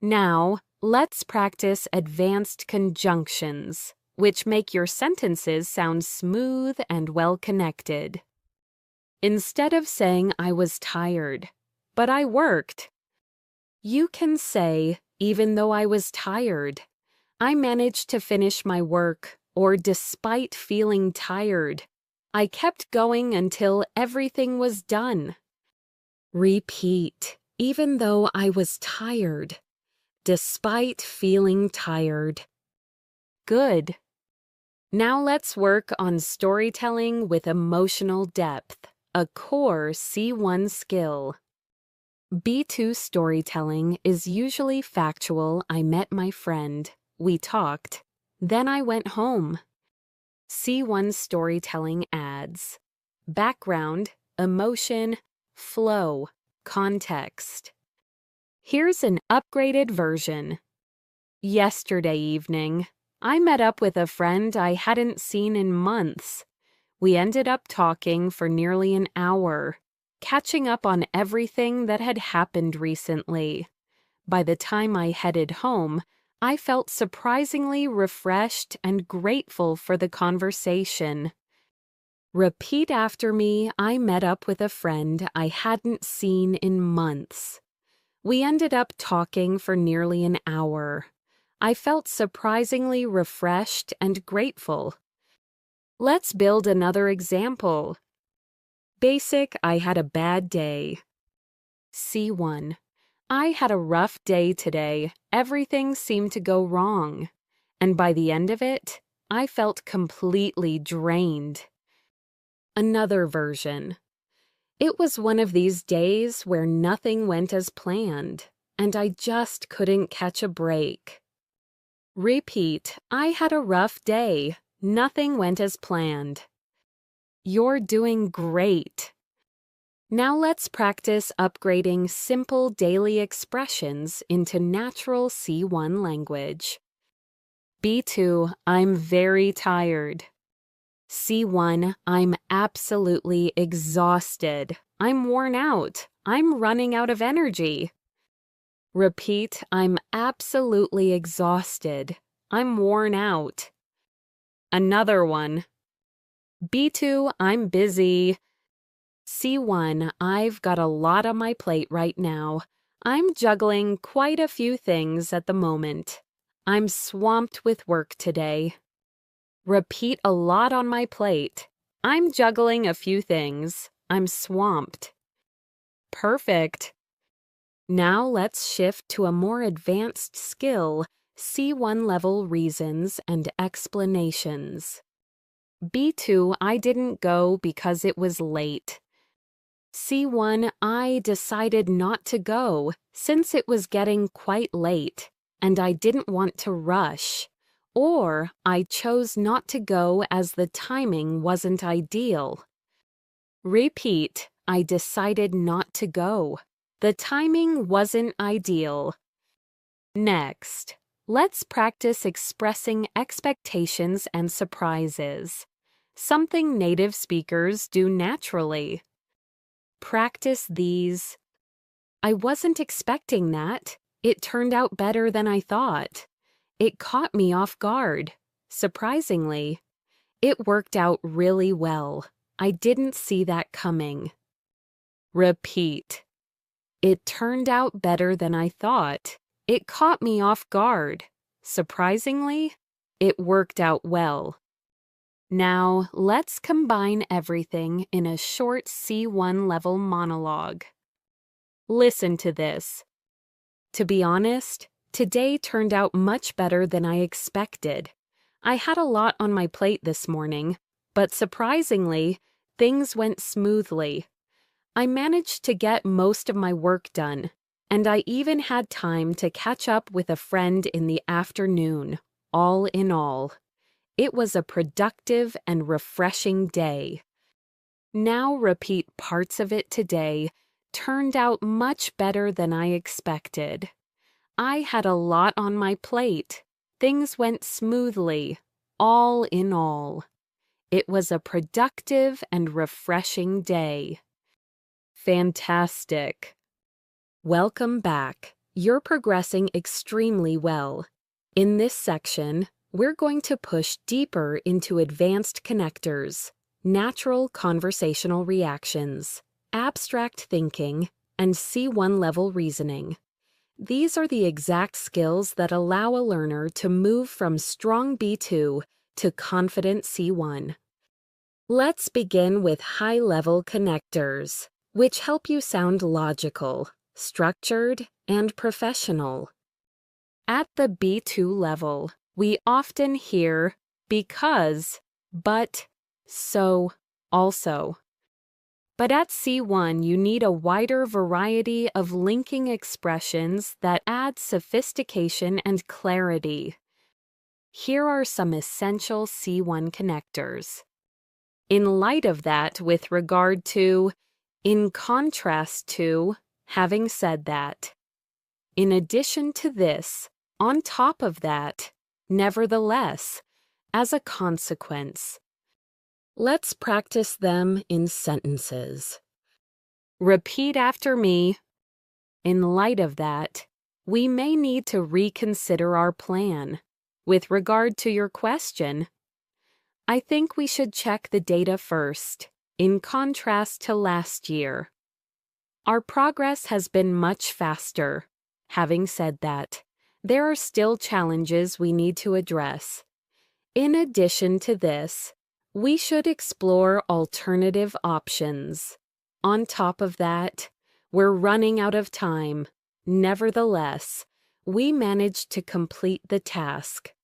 Now, let's practice advanced conjunctions, which make your sentences sound smooth and well-connected. Instead of saying I was tired, but I worked, you can say, even though I was tired, I managed to finish my work, or despite feeling tired, I kept going until everything was done. Repeat, even though I was tired, despite feeling tired. Good. Now let's work on storytelling with emotional depth, a core C1 skill. B2 storytelling is usually factual. I met my friend. We talked. Then I went home. C1 storytelling adds background, emotion, flow, context. Here's an upgraded version. Yesterday evening, I met up with a friend I hadn't seen in months. We ended up talking for nearly an hour, catching up on everything that had happened recently. By the time I headed home, I felt surprisingly refreshed and grateful for the conversation. Repeat after me. I met up with a friend I hadn't seen in months. We ended up talking for nearly an hour. I felt surprisingly refreshed and grateful. Let's build another example. Basic, I had a bad day. C1. I had a rough day today. Everything seemed to go wrong. And by the end of it, I felt completely drained. Another version. It was one of these days where nothing went as planned, and I just couldn't catch a break. Repeat, I had a rough day. Nothing went as planned. You're doing great. Now let's practice upgrading simple daily expressions into natural C1 language. B2, I'm very tired. C1, I'm absolutely exhausted. I'm worn out. I'm running out of energy. Repeat, I'm absolutely exhausted. I'm worn out. Another one. B2, I'm busy. C1, I've got a lot on my plate right now. I'm juggling quite a few things at the moment. I'm swamped with work today. Repeat, a lot on my plate. I'm juggling a few things. I'm swamped. Perfect. Now let's shift to a more advanced skill, C1 level reasons and explanations. B2, I didn't go because it was late. C1, I decided not to go since it was getting quite late and I didn't want to rush. Or I chose not to go as the timing wasn't ideal. Repeat, I decided not to go. The timing wasn't ideal. Next, let's practice expressing expectations and surprises, something native speakers do naturally. Practice these. I wasn't expecting that. It turned out better than I thought. It caught me off guard. Surprisingly, it worked out really well. I didn't see that coming. Repeat. It turned out better than I thought. It caught me off guard. Surprisingly, it worked out well. Now, let's combine everything in a short C1 level monologue. Listen to this. To be honest, today turned out much better than I expected. I had a lot on my plate this morning, but surprisingly, things went smoothly. I managed to get most of my work done, and I even had time to catch up with a friend in the afternoon. All in all, it was a productive and refreshing day. Now repeat parts of it today. Turned out much better than I expected. I had a lot on my plate. Things went smoothly. All in all, it was a productive and refreshing day. Fantastic. Welcome back. You're progressing extremely well. In this section, we're going to push deeper into advanced connectors, natural conversational reactions, abstract thinking, and C1 level reasoning. These are the exact skills that allow a learner to move from strong B2 to confident C1. Let's begin with high-level connectors, which help you sound logical, structured, and professional. At the B2 level, we often hear because, but, so, also. But at C1, you need a wider variety of linking expressions that add sophistication and clarity. Here are some essential C1 connectors. In light of that, with regard to, in contrast to, having said that. In addition to this, on top of that, nevertheless, as a consequence. Let's practice them in sentences. Repeat after me. In light of that, we may need to reconsider our plan. With regard to your question, I think we should check the data first, in contrast to last year. Our progress has been much faster. Having said that, there are still challenges we need to address. In addition to this, we should explore alternative options. On top of that, we're running out of time. Nevertheless, we managed to complete the task.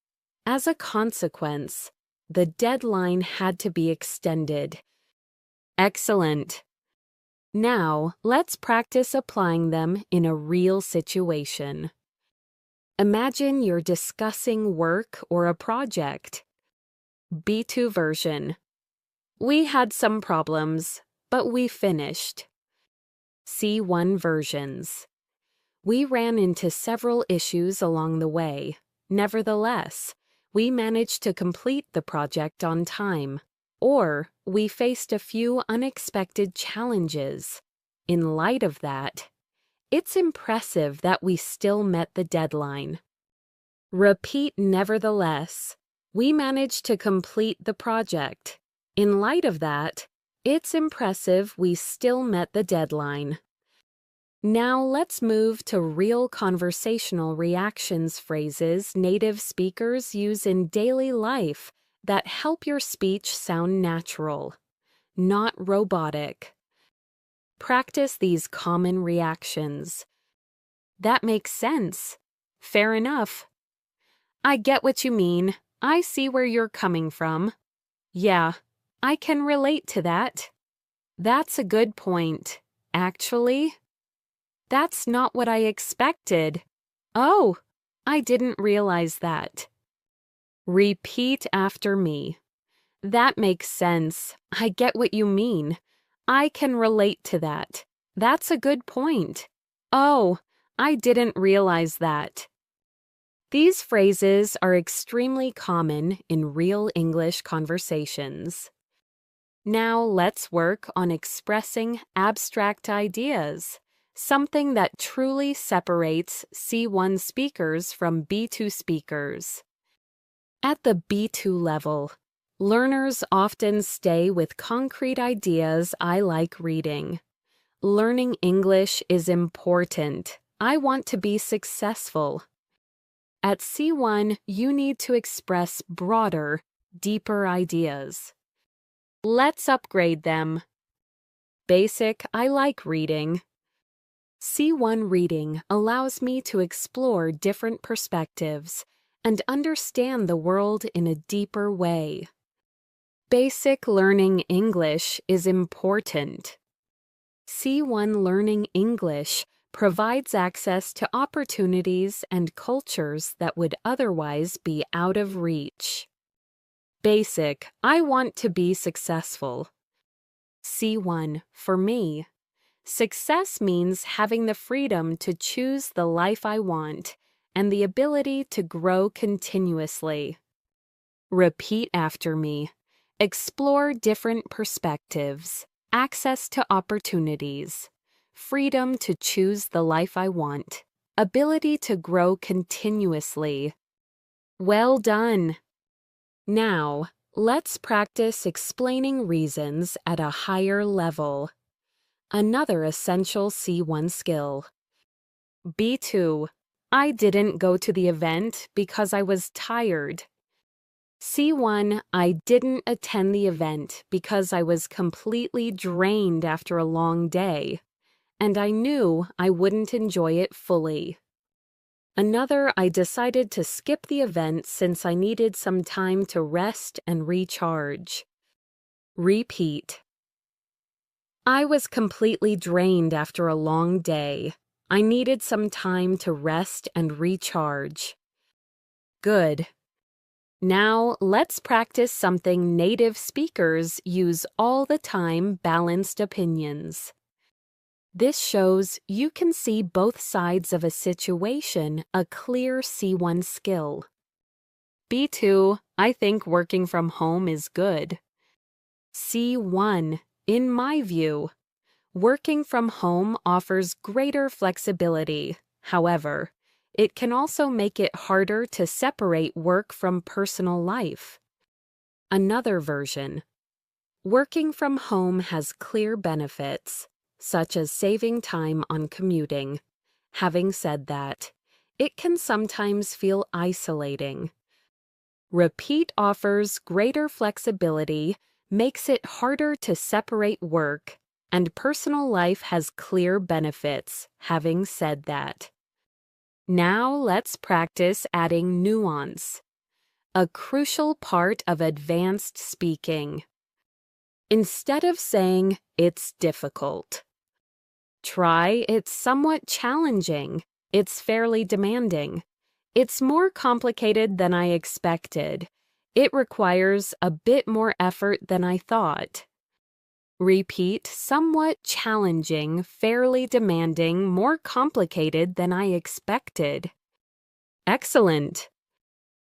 As a consequence, the deadline had to be extended. Excellent. Now, let's practice applying them in a real situation. Imagine you're discussing work or a project. B2 version. We had some problems, but we finished. C1 versions. We ran into several issues along the way. Nevertheless, we managed to complete the project on time. Or we faced a few unexpected challenges. In light of that, it's impressive that we still met the deadline. Repeat nevertheless. We managed to complete the project. In light of that, it's impressive we still met the deadline. Now let's move to real conversational reactions phrases native speakers use in daily life that help your speech sound natural, not robotic. Practice these common reactions. That makes sense. Fair enough. I get what you mean. I see where you're coming from. Yeah, I can relate to that. That's a good point. Actually, that's not what I expected. Oh, I didn't realize that. Repeat after me. That makes sense. I get what you mean. I can relate to that. That's a good point. Oh, I didn't realize that. These phrases are extremely common in real English conversations. Now let's work on expressing abstract ideas, something that truly separates C1 speakers from B2 speakers. At the B2 level, learners often stay with concrete ideas. I like reading. Learning English is important. I want to be successful. At C1, you need to express broader, deeper ideas. Let's upgrade them. Basic, I like reading. C1 reading allows me to explore different perspectives and understand the world in a deeper way. Basic learning English is important. C1 learning English provides access to opportunities and cultures that would otherwise be out of reach. Basic, I want to be successful. C1, for me, success means having the freedom to choose the life I want and the ability to grow continuously. Repeat after me. Explore different perspectives, access to opportunities, freedom to choose the life I want, ability to grow continuously. Well done. Now, let's practice explaining reasons at a higher level. Another essential C1 skill. B2. I didn't go to the event because I was tired. C1. I didn't attend the event because I was completely drained after a long day, and I knew I wouldn't enjoy it fully. Another, I decided to skip the event since I needed some time to rest and recharge. Repeat. I was completely drained after a long day. I needed some time to rest and recharge. Good. Now let's practice something native speakers use all the time: balanced opinions. This shows you can see both sides of a situation, a clear C1 skill. B2, I think working from home is good. C1, in my view, working from home offers greater flexibility. However, It can also make it harder to separate work from personal life. Another version. Working from home has clear benefits, such as saving time on commuting. Having said that, it can sometimes feel isolating. Repeat offers greater flexibility, makes it harder to separate work, and personal life has clear benefits. Having said that. Now let's practice adding nuance, a crucial part of advanced speaking. Instead of saying, "It's difficult," try, "It's somewhat challenging. It's fairly demanding. It's more complicated than I expected. It requires a bit more effort than I thought." Repeat, "somewhat challenging, fairly demanding, more complicated than I expected." Excellent!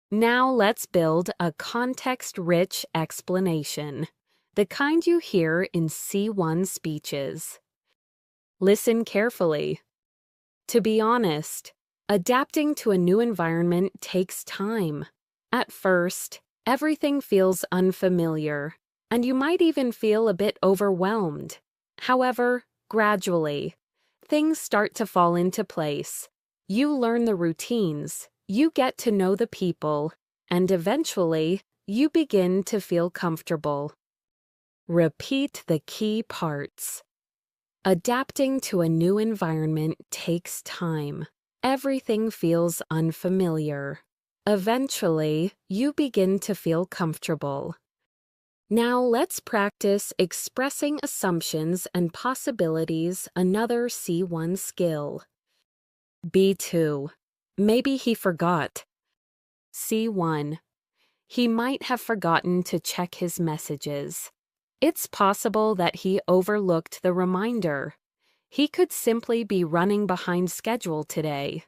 Now let's build a context-rich explanation, the kind you hear in C1 speeches. Listen carefully. To be honest, adapting to a new environment takes time. At first, everything feels unfamiliar, and you might even feel a bit overwhelmed. However, gradually, things start to fall into place. You learn the routines, you get to know the people, and eventually, you begin to feel comfortable. Repeat the key parts. Adapting to a new environment takes time. Everything feels unfamiliar. Eventually, you begin to feel comfortable. Now let's practice expressing assumptions and possibilities, another C1 skill. B2. Maybe he forgot. C1. He might have forgotten to check his messages. It's possible that he overlooked the reminder. He could simply be running behind schedule today.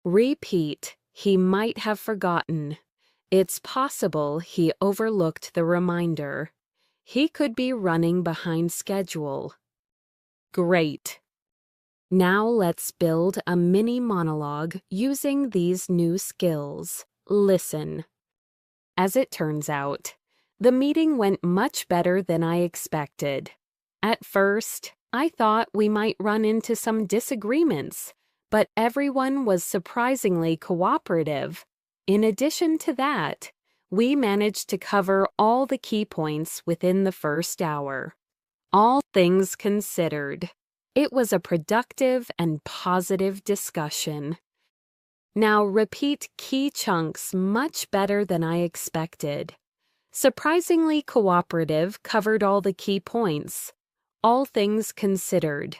Repeat, "He might have forgotten." It's possible he overlooked the reminder. He could be running behind schedule. Great! Now let's build a mini monologue using these new skills. Listen. As it turns out, the meeting went much better than I expected. At first, I thought we might run into some disagreements, but everyone was surprisingly cooperative. In addition to that, we managed to cover all the key points within the first hour. All things considered, it was a productive and positive discussion. Now repeat key chunks much better than I expected. Surprisingly cooperative, covered all the key points. All things considered.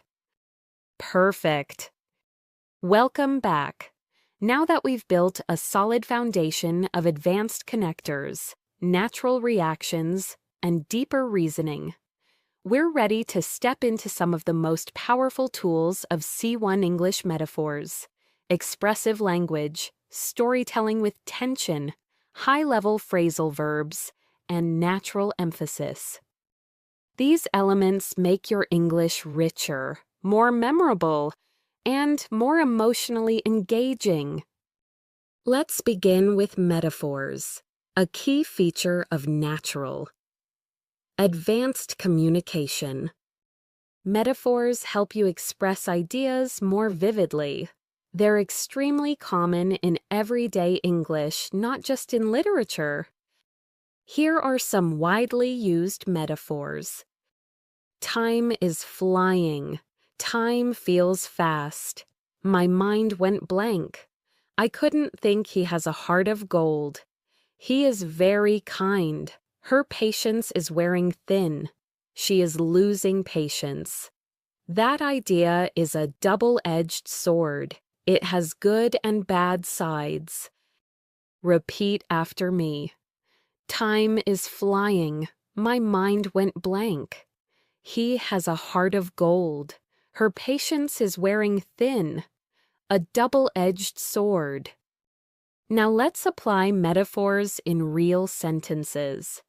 Perfect. Welcome back. Now that we've built a solid foundation of advanced connectors, natural reactions, and deeper reasoning, we're ready to step into some of the most powerful tools of C1 English metaphors: expressive language, storytelling with tension, high-level phrasal verbs, and natural emphasis. These elements make your English richer, more memorable, and more emotionally engaging. Let's begin with metaphors, a key feature of natural. Advanced communication. Metaphors help you express ideas more vividly. They're extremely common in everyday English, not just in literature. Here are some widely used metaphors. Time is flying. Time feels fast. My mind went blank. I couldn't think he has a heart of gold. He is very kind. Her patience is wearing thin. She is losing patience. That idea is a double-edged sword. It has good and bad sides. Repeat after me. Time is flying. My mind went blank. He has a heart of gold. Her patience is wearing thin. A double-edged sword. Now let's apply metaphors in real sentences.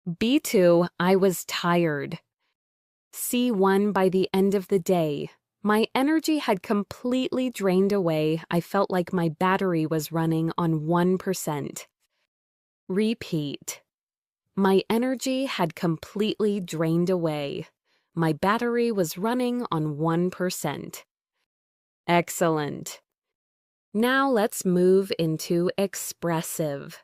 B2, I was tired. C1, by the end of the day, My energy had completely drained away. I felt like my battery was running on 1%. Repeat. My energy had completely drained away. My battery was running on 1%. Excellent. Now let's move into expressive.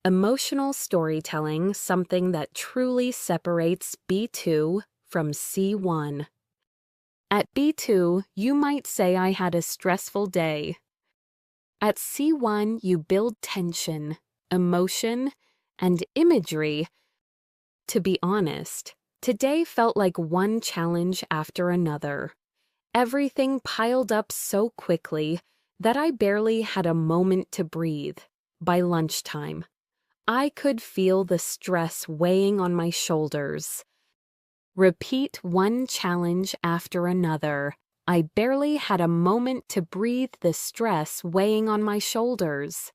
Emotional storytelling, something that truly separates B2 from C1. At B2, you might say I had a stressful day. At C1, you build tension, emotion, and imagery. To be honest, today felt like one challenge after another. Everything piled up so quickly that I barely had a moment to breathe. By lunchtime, I could feel the stress weighing on my shoulders. Repeat one challenge after another. I barely had a moment to breathe, the stress weighing on my shoulders.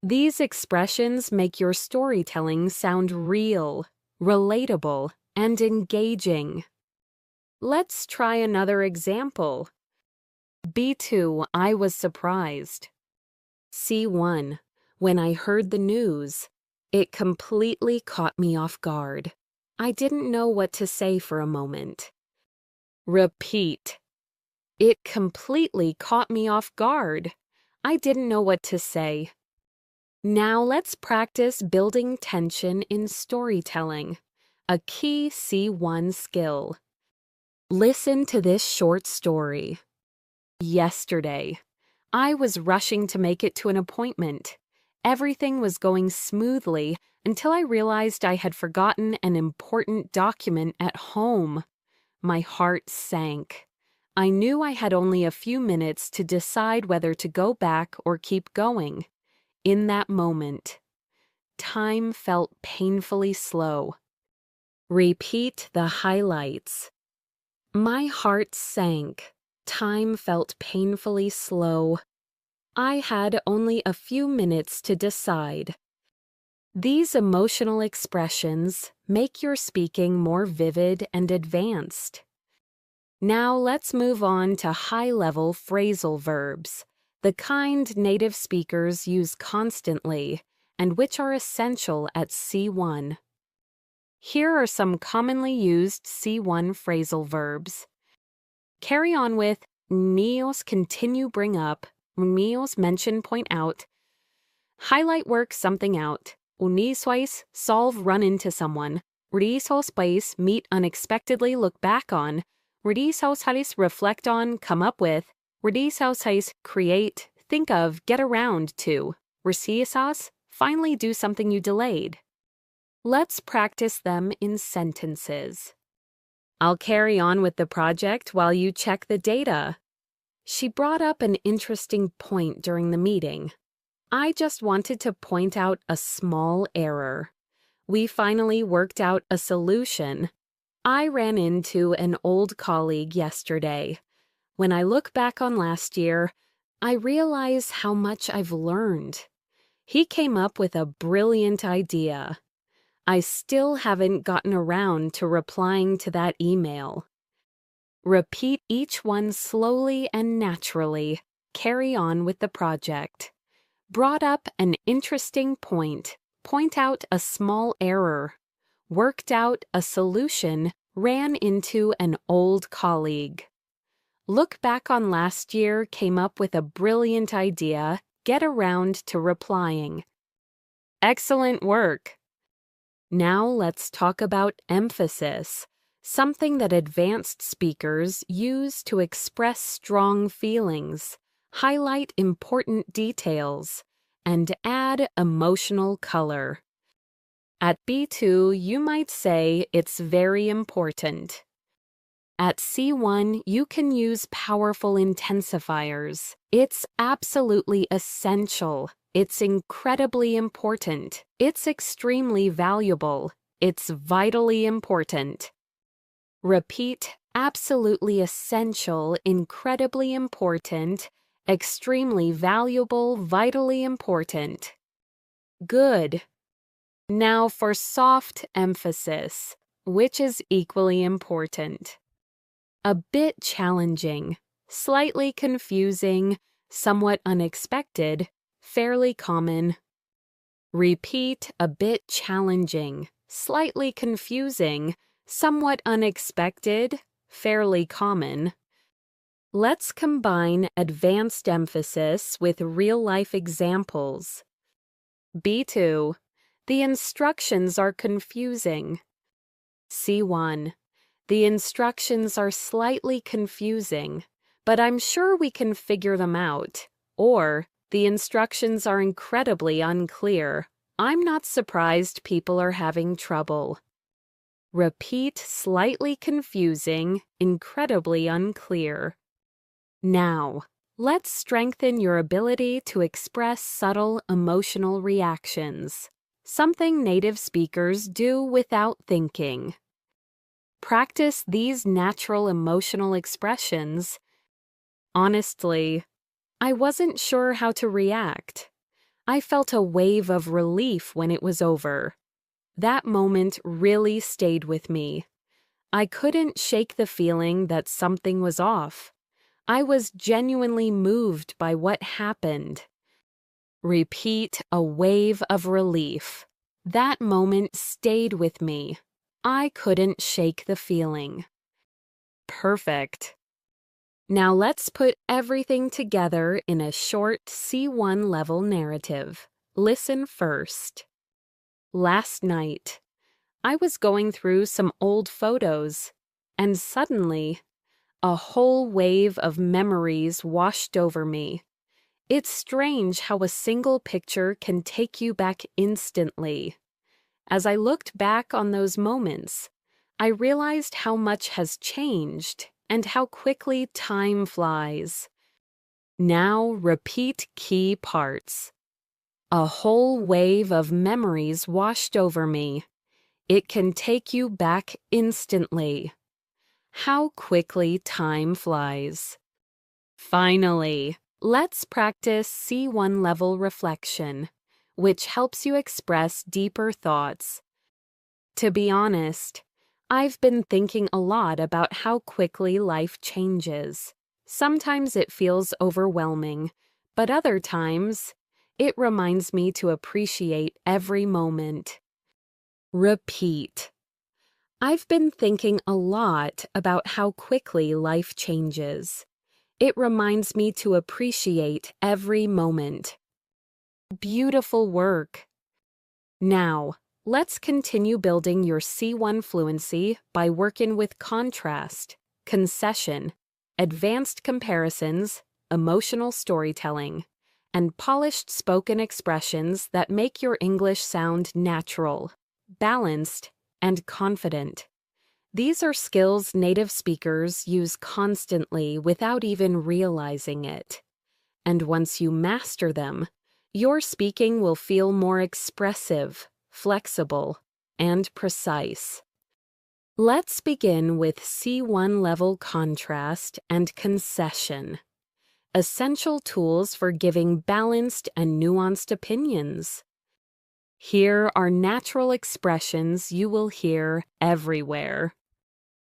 These expressions make your storytelling sound real, relatable, and engaging. Let's try another example. B2, I was surprised. C1, when I heard the news, it completely caught me off guard. I didn't know what to say for a moment. Repeat. It completely caught me off guard. I didn't know what to say. Now let's practice building tension in storytelling, a key C1 skill. Listen to this short story. Yesterday, I was rushing to make it to an appointment. Everything was going smoothly until I realized I had forgotten an important document at home. My heart sank. I knew I had only a few minutes to decide whether to go back or keep going. In that moment, time felt painfully slow. Repeat the highlights. My heart sank. Time felt painfully slow. I had only a few minutes to decide. These emotional expressions make your speaking more vivid and advanced. Now let's move on to high-level phrasal verbs, the kind native speakers use constantly and which are essential at C1. Here are some commonly used C1 phrasal verbs. Carry on with nios, continue, bring up, nios, mention, point out, highlight, work something out, uniswais, solve, run into someone, risos, meet unexpectedly, look back on, risos, reflect on, come up with, risos, create, think of, get around to, resiasas, finally do something you delayed. Let's practice them in sentences. I'll carry on with the project while you check the data. She brought up an interesting point during the meeting. I just wanted to point out a small error. We finally worked out a solution. I ran into an old colleague yesterday. When I look back on last year, I realize how much I've learned. He came up with a brilliant idea. I still haven't gotten around to replying to that email. Repeat each one slowly and naturally. Carry on with the project. Brought up an interesting point. Point out a small error. Worked out a solution. Ran into an old colleague. Look back on last year, came up with a brilliant idea. Get around to replying. Excellent work! Now let's talk about emphasis, something that advanced speakers use to express strong feelings, highlight important details, and add emotional color. At B2, you might say it's very important. At C1, you can use powerful intensifiers. It's absolutely essential. It's incredibly important. It's extremely valuable. It's vitally important. Repeat, absolutely essential, incredibly important, extremely valuable, vitally important. Good. Now for soft emphasis, which is equally important. a bit challenging, slightly confusing, somewhat unexpected, fairly common. Repeat, a bit challenging, slightly confusing, somewhat unexpected, fairly common. Let's combine advanced emphasis with real-life examples. B2. The instructions are confusing. C1. The instructions are slightly confusing, but I'm sure we can figure them out. Or, the instructions are incredibly unclear. I'm not surprised people are having trouble. Repeat, slightly confusing, incredibly unclear. Now, let's strengthen your ability to express subtle emotional reactions, something native speakers do without thinking. Practice these natural emotional expressions. Honestly, I wasn't sure how to react. I felt a wave of relief when it was over. That moment really stayed with me. I couldn't shake the feeling that something was off. I was genuinely moved by what happened. Repeat, a wave of relief. That moment stayed with me. I couldn't shake the feeling. Perfect. Now let's put everything together in a short C1 level narrative. Listen first. Last night, I was going through some old photos, and suddenly, a whole wave of memories washed over me. It's strange how a single picture can take you back instantly. As I looked back on those moments, I realized how much has changed and how quickly time flies. Now repeat key parts. A whole wave of memories washed over me. It can take you back instantly. How quickly time flies. Finally, let's practice C1 level reflection, which helps you express deeper thoughts. To be honest, I've been thinking a lot about how quickly life changes. Sometimes it feels overwhelming, but other times, it reminds me to appreciate every moment. Repeat. I've been thinking a lot about how quickly life changes. It reminds me to appreciate every moment. Beautiful work. Now, let's continue building your C1 fluency by working with contrast, concession, advanced comparisons, emotional storytelling, and polished spoken expressions that make your English sound natural, balanced, and confident. These are skills native speakers use constantly without even realizing it. And once you master them, your speaking will feel more expressive, flexible, and precise. Let's begin with C1 level contrast and concession, essential tools for giving balanced and nuanced opinions. Here are natural expressions you will hear everywhere.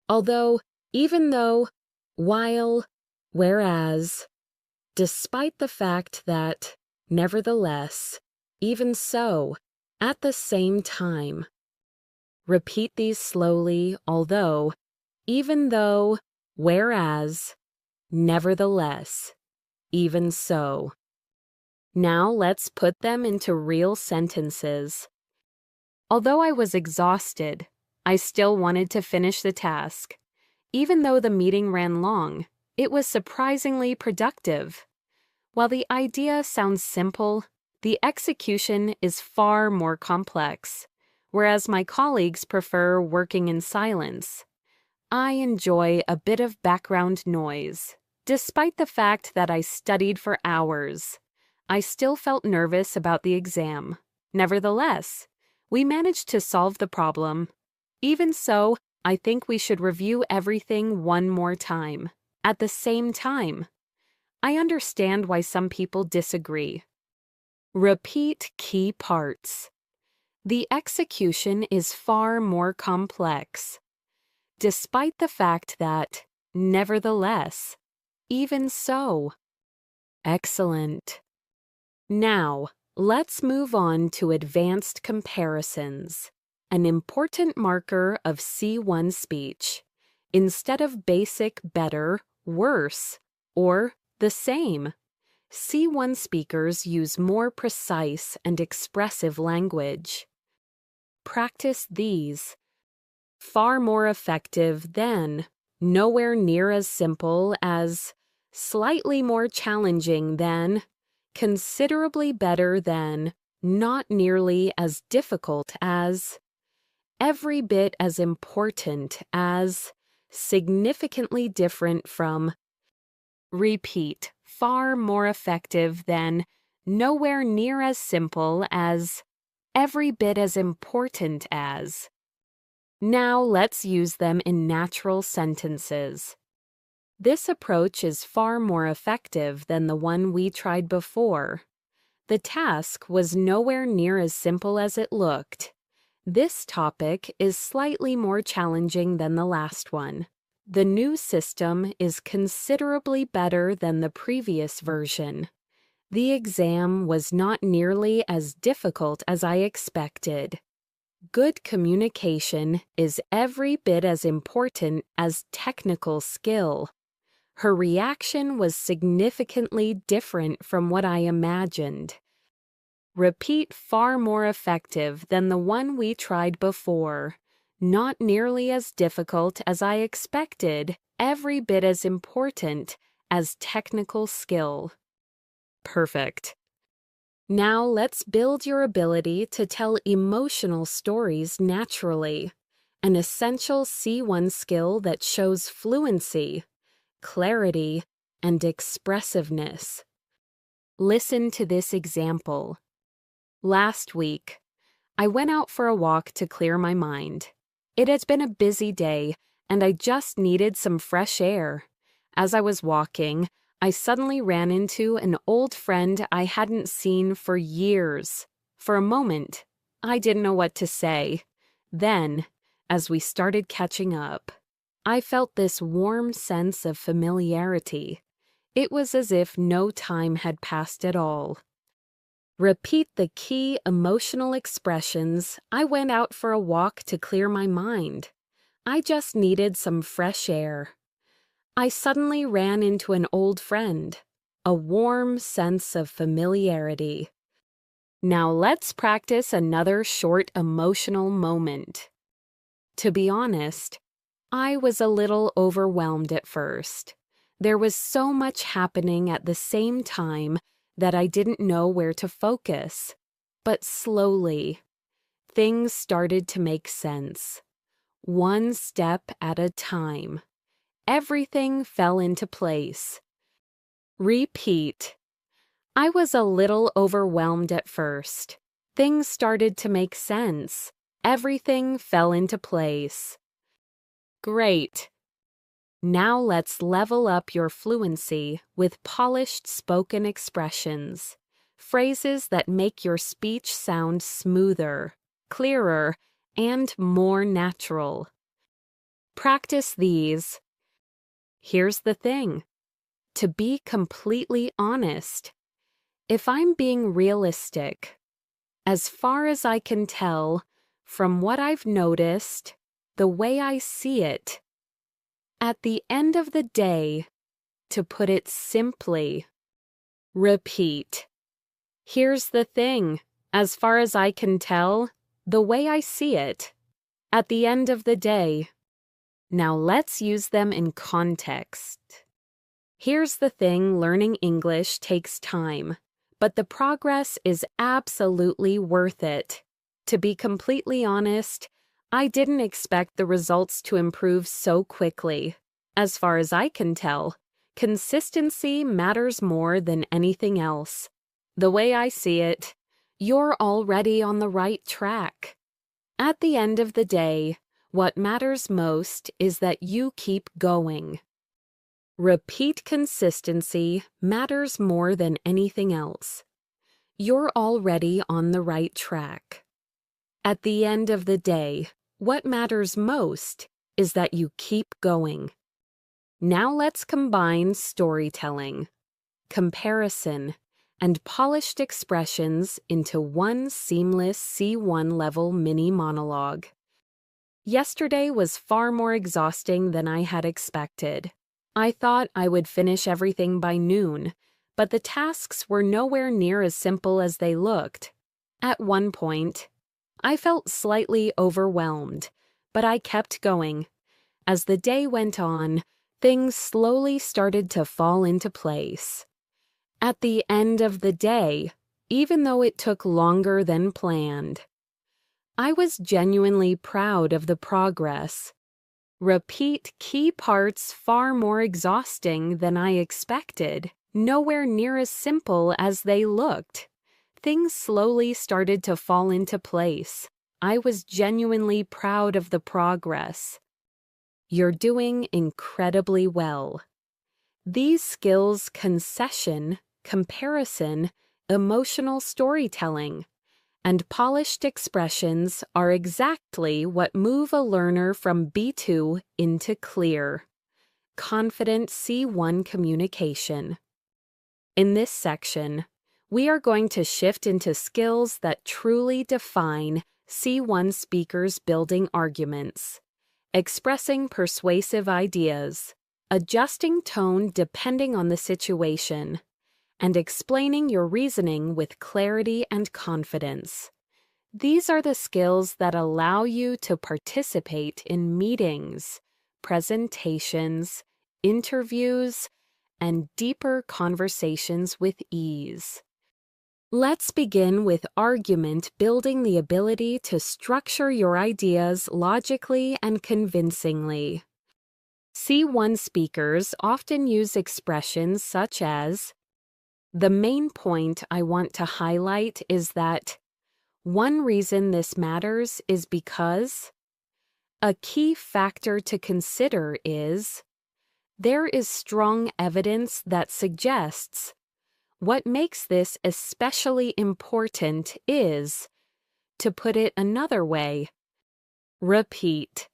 Although, even though, while, whereas, despite the fact that, nevertheless, even so, at the same time. Repeat these slowly, although, even though, whereas, nevertheless, even so. Now let's put them into real sentences. Although I was exhausted, I still wanted to finish the task. Even though the meeting ran long, it was surprisingly productive. While the idea sounds simple, the execution is far more complex. Whereas my colleagues prefer working in silence, I enjoy a bit of background noise. Despite the fact that I studied for hours, I still felt nervous about the exam. Nevertheless, we managed to solve the problem. Even so, I think we should review everything one more time, at the same time. I understand why some people disagree. Repeat key parts. The execution is far more complex. Despite the fact that, nevertheless, even so. Excellent. Now, let's move on to advanced comparisons, an important marker of C1 speech. Instead of basic better, worse, or the same, C1 speakers use more precise and expressive language. Practice these. Far more effective than, nowhere near as simple as, slightly more challenging than, considerably better than, not nearly as difficult as, every bit as important as, significantly different from. Repeat, far more effective than, nowhere near as simple as, every bit as important as. Now let's use them in natural sentences. This approach is far more effective than the one we tried before. The task was nowhere near as simple as it looked. This topic is slightly more challenging than the last one. The new system is considerably better than the previous version. The exam was not nearly as difficult as I expected. Good communication is every bit as important as technical skill. Her reaction was significantly different from what I imagined. Repeat, far more effective than the one we tried before. Not nearly as difficult as I expected, every bit as important as technical skill. Perfect. Now let's build your ability to tell emotional stories naturally, an essential C1 skill that shows fluency, clarity, and expressiveness. Listen to this example. Last week, I went out for a walk to clear my mind. It had been a busy day, and I just needed some fresh air. As I was walking, I suddenly ran into an old friend I hadn't seen for years. For a moment, I didn't know what to say. Then, as we started catching up, I felt this warm sense of familiarity. It was as if no time had passed at all. Repeat the key emotional expressions. I went out for a walk to clear my mind. I just needed some fresh air. I suddenly ran into an old friend. A warm sense of familiarity. Now let's practice another short emotional moment. To be honest, I was a little overwhelmed at first. There was so much happening at the same time that I didn't know where to focus. But slowly, things started to make sense. One step at a time. Everything fell into place. Repeat. I was a little overwhelmed at first. Things started to make sense. Everything fell into place. Great. Now let's level up your fluency with polished spoken expressions, phrases that make your speech sound smoother, clearer, and more natural. Practice these. Here's the thing. To be completely honest, if I'm being realistic, as far as I can tell, from what I've noticed, the way I see it, at the end of the day, to put it simply, repeat. Here's the thing. As far as I can tell, the way I see it, at the end of the day. Now let's use them in context. Here's the thing, learning English takes time, but the progress is absolutely worth it. To be completely honest, I didn't expect the results to improve so quickly. As far as I can tell, consistency matters more than anything else. The way I see it, you're already on the right track. At the end of the day, what matters most is that you keep going. Repeat consistency matters more than anything else. You're already on the right track. At the end of the day, what matters most is that you keep going. Now let's combine storytelling, comparison, and polished expressions into one seamless C1 level mini monologue. Yesterday was far more exhausting than I had expected. I thought I would finish everything by noon, but the tasks were nowhere near as simple as they looked. At one point, I felt slightly overwhelmed, but I kept going. As the day went on, things slowly started to fall into place. At the end of the day, even though it took longer than planned, I was genuinely proud of the progress. Repeat key parts far more exhausting than I expected, nowhere near as simple as they looked. Things slowly started to fall into place. I was genuinely proud of the progress. You're doing incredibly well. These skills, concession, comparison, emotional storytelling, and polished expressions are exactly what move a learner from B2 into clear, confident C1 communication. In this section, we are going to shift into skills that truly define C1 speakers building arguments, expressing persuasive ideas, adjusting tone depending on the situation, and explaining your reasoning with clarity and confidence. These are the skills that allow you to participate in meetings, presentations, interviews, and deeper conversations with ease. Let's begin with argument building the ability to structure your ideas logically and convincingly. C1 speakers often use expressions such as, "The main point I want to highlight is that one reason this matters is because," "A key factor to consider is," "There is strong evidence that suggests," "What makes this especially important is," to put it another way. Repeat.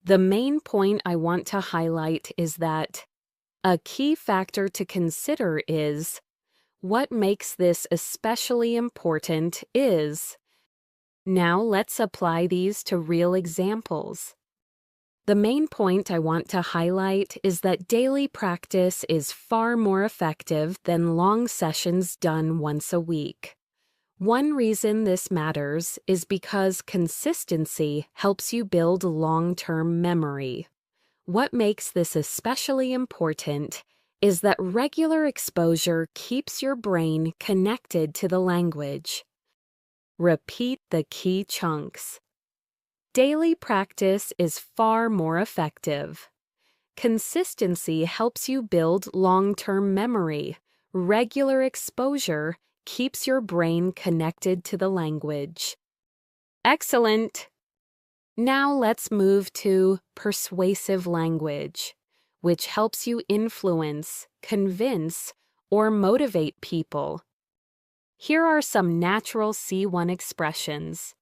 The main point I want to highlight is that, "A key factor to consider is," "What makes this especially important is." Now let's apply these to real examples. The main point I want to highlight is that daily practice is far more effective than long sessions done once a week. One reason this matters is because consistency helps you build long-term memory. What makes this especially important is that regular exposure keeps your brain connected to the language. Repeat the key chunks. Daily practice is far more effective. Consistency helps you build long-term memory. Regular exposure keeps your brain connected to the language. Excellent! Now let's move to persuasive language, which helps you influence, convince, or motivate people. Here are some natural C1 expressions.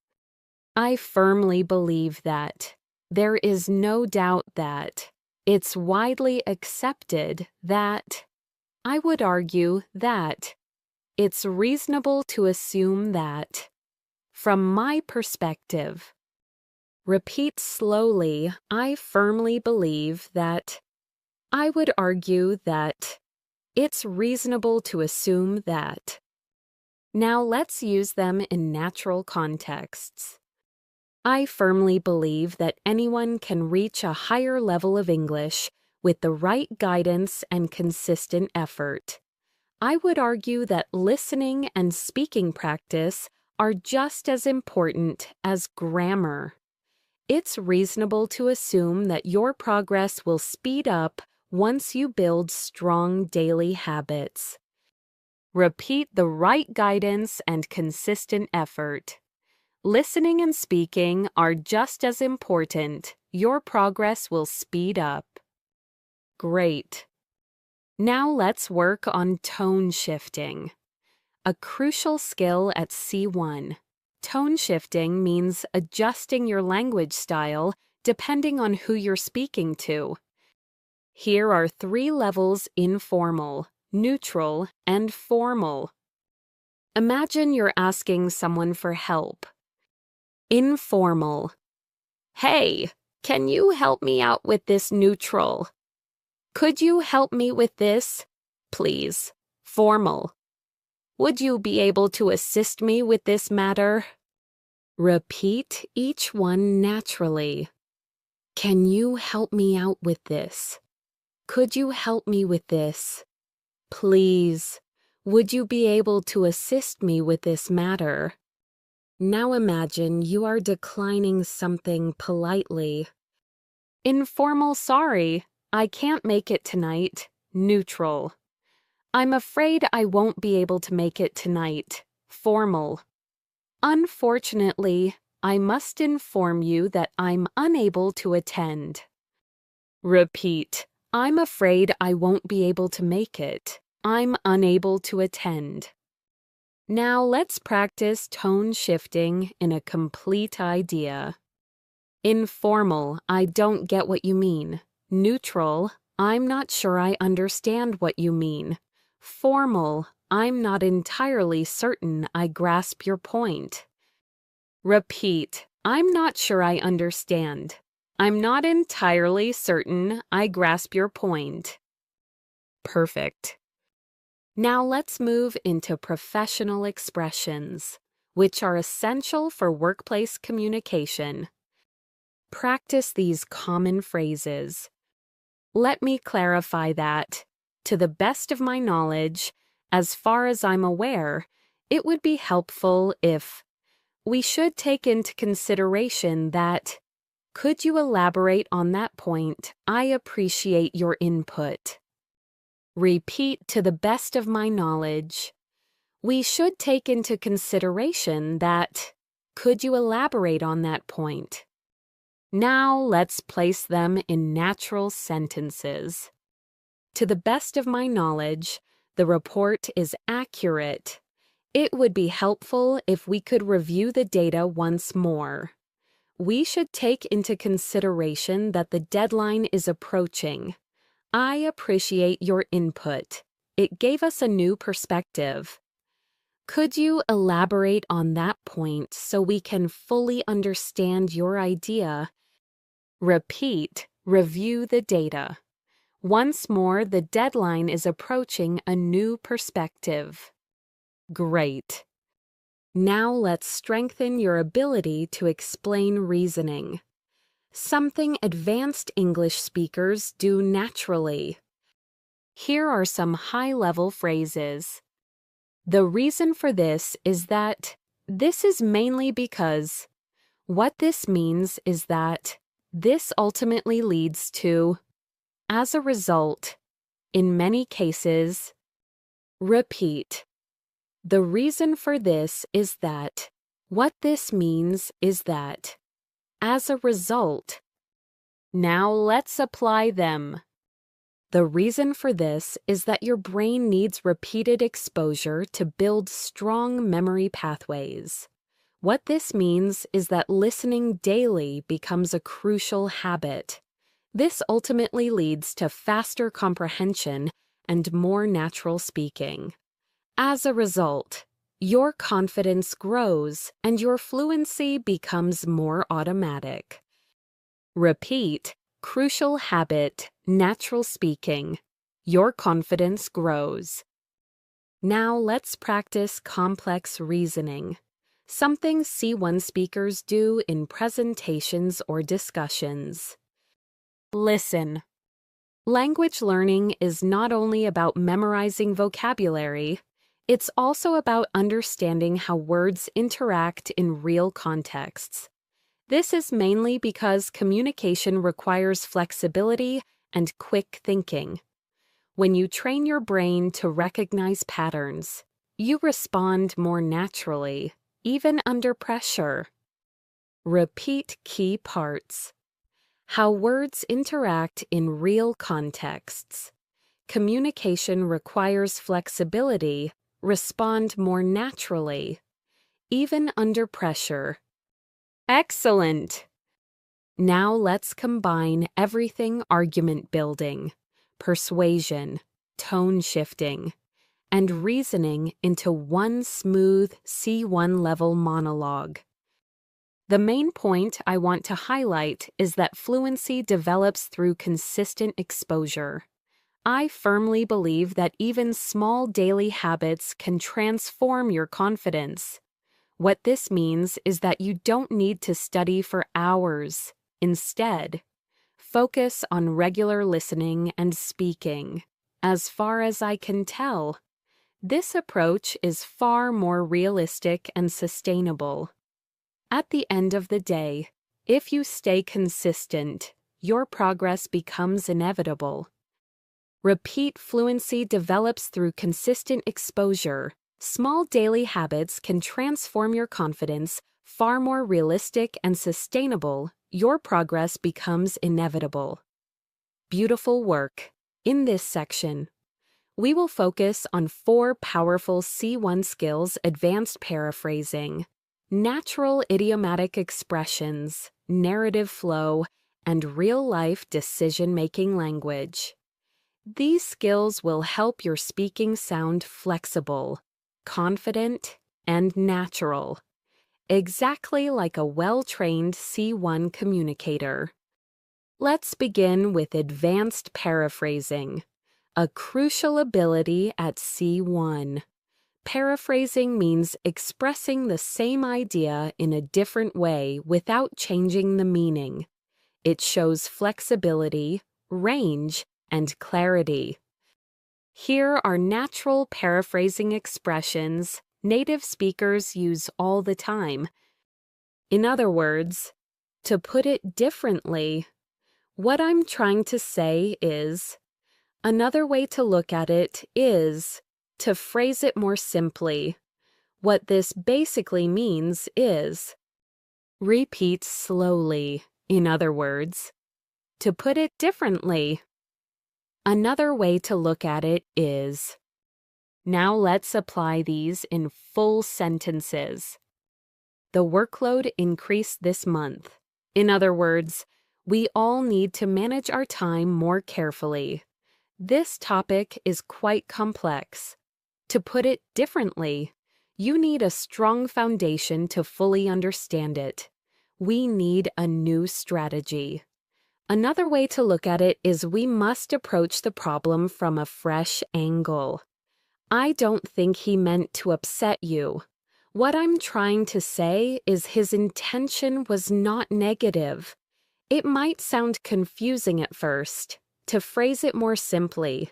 I firmly believe that. There is no doubt that. It's widely accepted that. I would argue that. It's reasonable to assume that. From my perspective. Repeat slowly. I firmly believe that. I would argue that. It's reasonable to assume that. Now let's use them in natural contexts. I firmly believe that anyone can reach a higher level of English with the right guidance and consistent effort. I would argue that listening and speaking practice are just as important as grammar. It's reasonable to assume that your progress will speed up once you build strong daily habits. Repeat the right guidance and consistent effort. Listening and speaking are just as important. Your progress will speed up. Great. Now let's work on tone shifting. A crucial skill at C1. Tone shifting means adjusting your language style depending on who you're speaking to. Here are 3 levels: informal, neutral, and formal. Imagine you're asking someone for help. Informal. Hey, can you help me out with this neutral? Could you help me with this, please? Formal. Would you be able to assist me with this matter? Repeat each one naturally. Can you help me out with this? Could you help me with this? Please, would you be able to assist me with this matter? Now imagine you are declining something politely. Informal: sorry, I can't make it tonight. Neutral. I'm afraid I won't be able to make it tonight. Formal. Unfortunately, I must inform you that I'm unable to attend. Repeat. I'm afraid I won't be able to make it. I'm unable to attend. Now let's practice tone shifting in a complete idea. Informal: I don't get what you mean. Neutral: I'm not sure I understand what you mean. Formal: I'm not entirely certain I grasp your point. Repeat. I'm not sure I understand. I'm not entirely certain I grasp your point. Perfect. Now let's move into professional expressions, which are essential for workplace communication. Practice these common phrases. Let me clarify that, to the best of my knowledge, as far as I'm aware, it would be helpful if we should take into consideration that. Could you elaborate on that point? I appreciate your input. Repeat: to the best of my knowledge. We should take into consideration that. Could you elaborate on that point? Now let's place them in natural sentences. To the best of my knowledge, the report is accurate. It would be helpful if we could review the data once more. We should take into consideration that the deadline is approaching. I appreciate your input. It gave us a new perspective. Could you elaborate on that point so we can fully understand your idea? Repeat: review the data. Once more, the deadline is approaching a new perspective. Great. Now let's strengthen your ability to explain reasoning. Something advanced English speakers do naturally. Here are some high-level phrases. The reason for this is that. This is mainly because. What this means is that. This ultimately leads to. As a result. In many cases. Repeat. The reason for this is that. What this means is that. As a result. Now let's apply them. The reason for this is that your brain needs repeated exposure to build strong memory pathways. What this means is that listening daily becomes a crucial habit. This ultimately leads to faster comprehension and more natural speaking. As a result, your confidence grows and your fluency becomes more automatic. Repeat: crucial habit, natural speaking. Your confidence grows. Now let's practice complex reasoning, something C1 speakers do in presentations or discussions. Listen. Language learning is not only about memorizing vocabulary, it's also about understanding how words interact in real contexts. This is mainly because communication requires flexibility and quick thinking. When you train your brain to recognize patterns, you respond more naturally, even under pressure. Repeat key parts. How words interact in real contexts. Communication requires flexibility, respond more naturally, even under pressure. Excellent! Now let's combine everything argument building. persuasion, tone shifting, and reasoning into one smooth C1 level monologue. The main point I want to highlight is that fluency develops through consistent exposure. I firmly believe that even small daily habits can transform your confidence. What this means is that you don't need to study for hours. Instead, focus on regular listening and speaking. As far as I can tell, this approach is far more realistic and sustainable. At the end of the day, if you stay consistent, your progress becomes inevitable. Repeat fluency develops through consistent exposure. Small daily habits can transform your confidence, far more realistic and sustainable. Your progress becomes inevitable. Beautiful work. In this section, we will focus on 4 powerful C1 skills: advanced paraphrasing, natural idiomatic expressions, narrative flow, and real-life decision-making language. These skills will help your speaking sound flexible, confident, and natural, exactly like a well-trained C1 communicator. Let's begin with advanced paraphrasing, a crucial ability at C1. Paraphrasing means expressing the same idea in a different way without changing the meaning. It shows flexibility, range, and clarity. Here are natural paraphrasing expressions native speakers use all the time. In other words, to put it differently, what I'm trying to say is, another way to look at it is, to phrase it more simply. What this basically means is, repeat slowly. In other words, to put it differently. Another way to look at it is, now let's apply these in full sentences. The workload increased this month. In other words, we all need to manage our time more carefully. This topic is quite complex. To put it differently, you need a strong foundation to fully understand it. We need a new strategy. Another way to look at it is we must approach the problem from a fresh angle. I don't think he meant to upset you. What I'm trying to say is his intention was not negative. It might sound confusing at first. To phrase it more simply,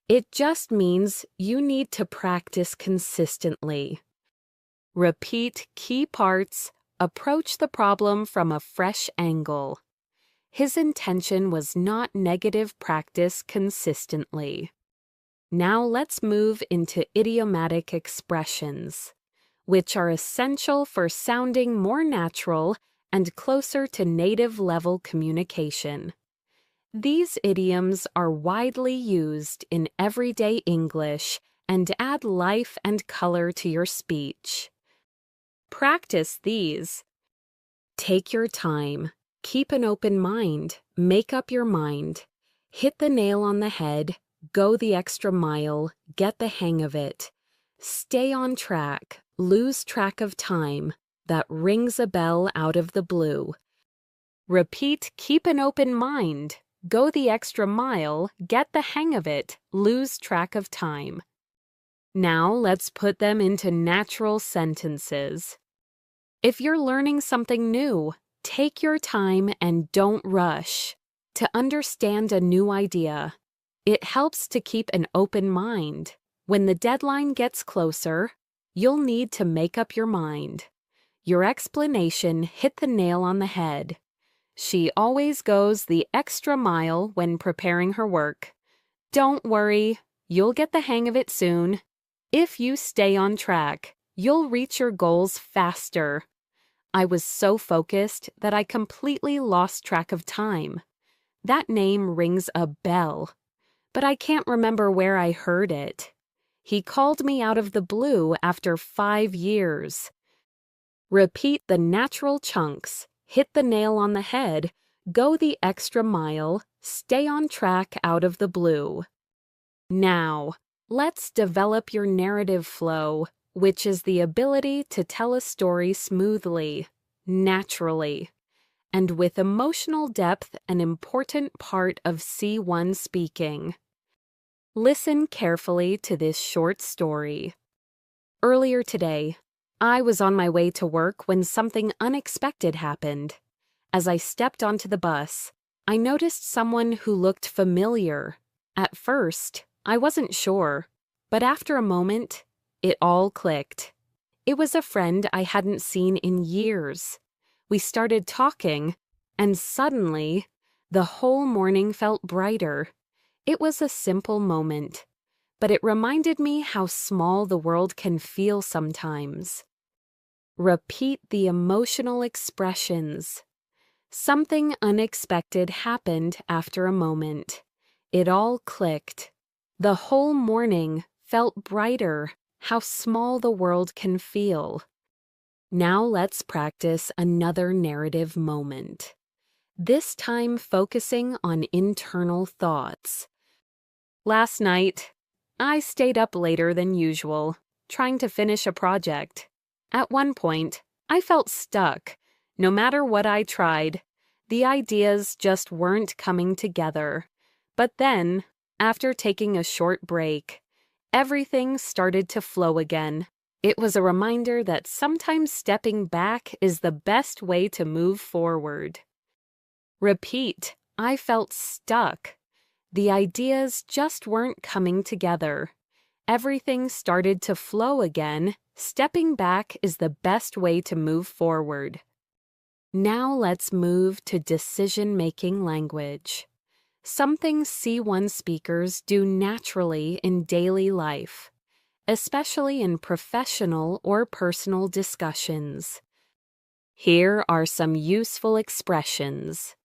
it just means you need to practice consistently. Repeat key parts, approach the problem from a fresh angle. His intention was not negative. Practice consistently. Now let's move into idiomatic expressions, which are essential for sounding more natural and closer to native level communication. These idioms are widely used in everyday English and add life and color to your speech. Practice these. Take your time. Keep an open mind. Make up your mind. Hit the nail on the head. Go the extra mile. Get the hang of it. Stay on track. Lose track of time. That rings a bell out of the blue. Repeat, keep an open mind. Go the extra mile. Get the hang of it. Lose track of time. Now let's put them into natural sentences. If you're learning something new, take your time and don't rush. To understand a new idea, it helps to keep an open mind. When the deadline gets closer, you'll need to make up your mind. Your explanation hit the nail on the head. She always goes the extra mile when preparing her work. Don't worry, you'll get the hang of it soon. If you stay on track, you'll reach your goals faster. I was so focused that I completely lost track of time. That name rings a bell, but I can't remember where I heard it. He called me out of the blue after 5 years. Repeat the natural chunks, hit the nail on the head, Go the extra mile, stay on track out of the blue. Now, let's develop your narrative flow, which is the ability to tell a story smoothly, naturally, and with emotional depth, an important part of C1 speaking. Listen carefully to this short story. Earlier today, I was on my way to work when something unexpected happened. As I stepped onto the bus, I noticed someone who looked familiar. At first, I wasn't sure, but after a moment, it all clicked. It was a friend I hadn't seen in years. We started talking, and suddenly, the whole morning felt brighter. It was a simple moment, but it reminded me how small the world can feel sometimes. Repeat the emotional expressions. Something unexpected happened after a moment. It all clicked. The whole morning felt brighter. How small the world can feel. Now let's practice another narrative moment. This time focusing on internal thoughts. Last night, I stayed up later than usual, trying to finish a project. At one point, I felt stuck. No matter what I tried, the ideas just weren't coming together. But then, after taking a short break, everything started to flow again. It was a reminder that sometimes stepping back is the best way to move forward. Repeat, I felt stuck. The ideas just weren't coming together. Everything started to flow again. Stepping back is the best way to move forward. Now let's move to decision-making language. Something C1 speakers do naturally in daily life, especially in professional or personal discussions. Here are some useful expressions.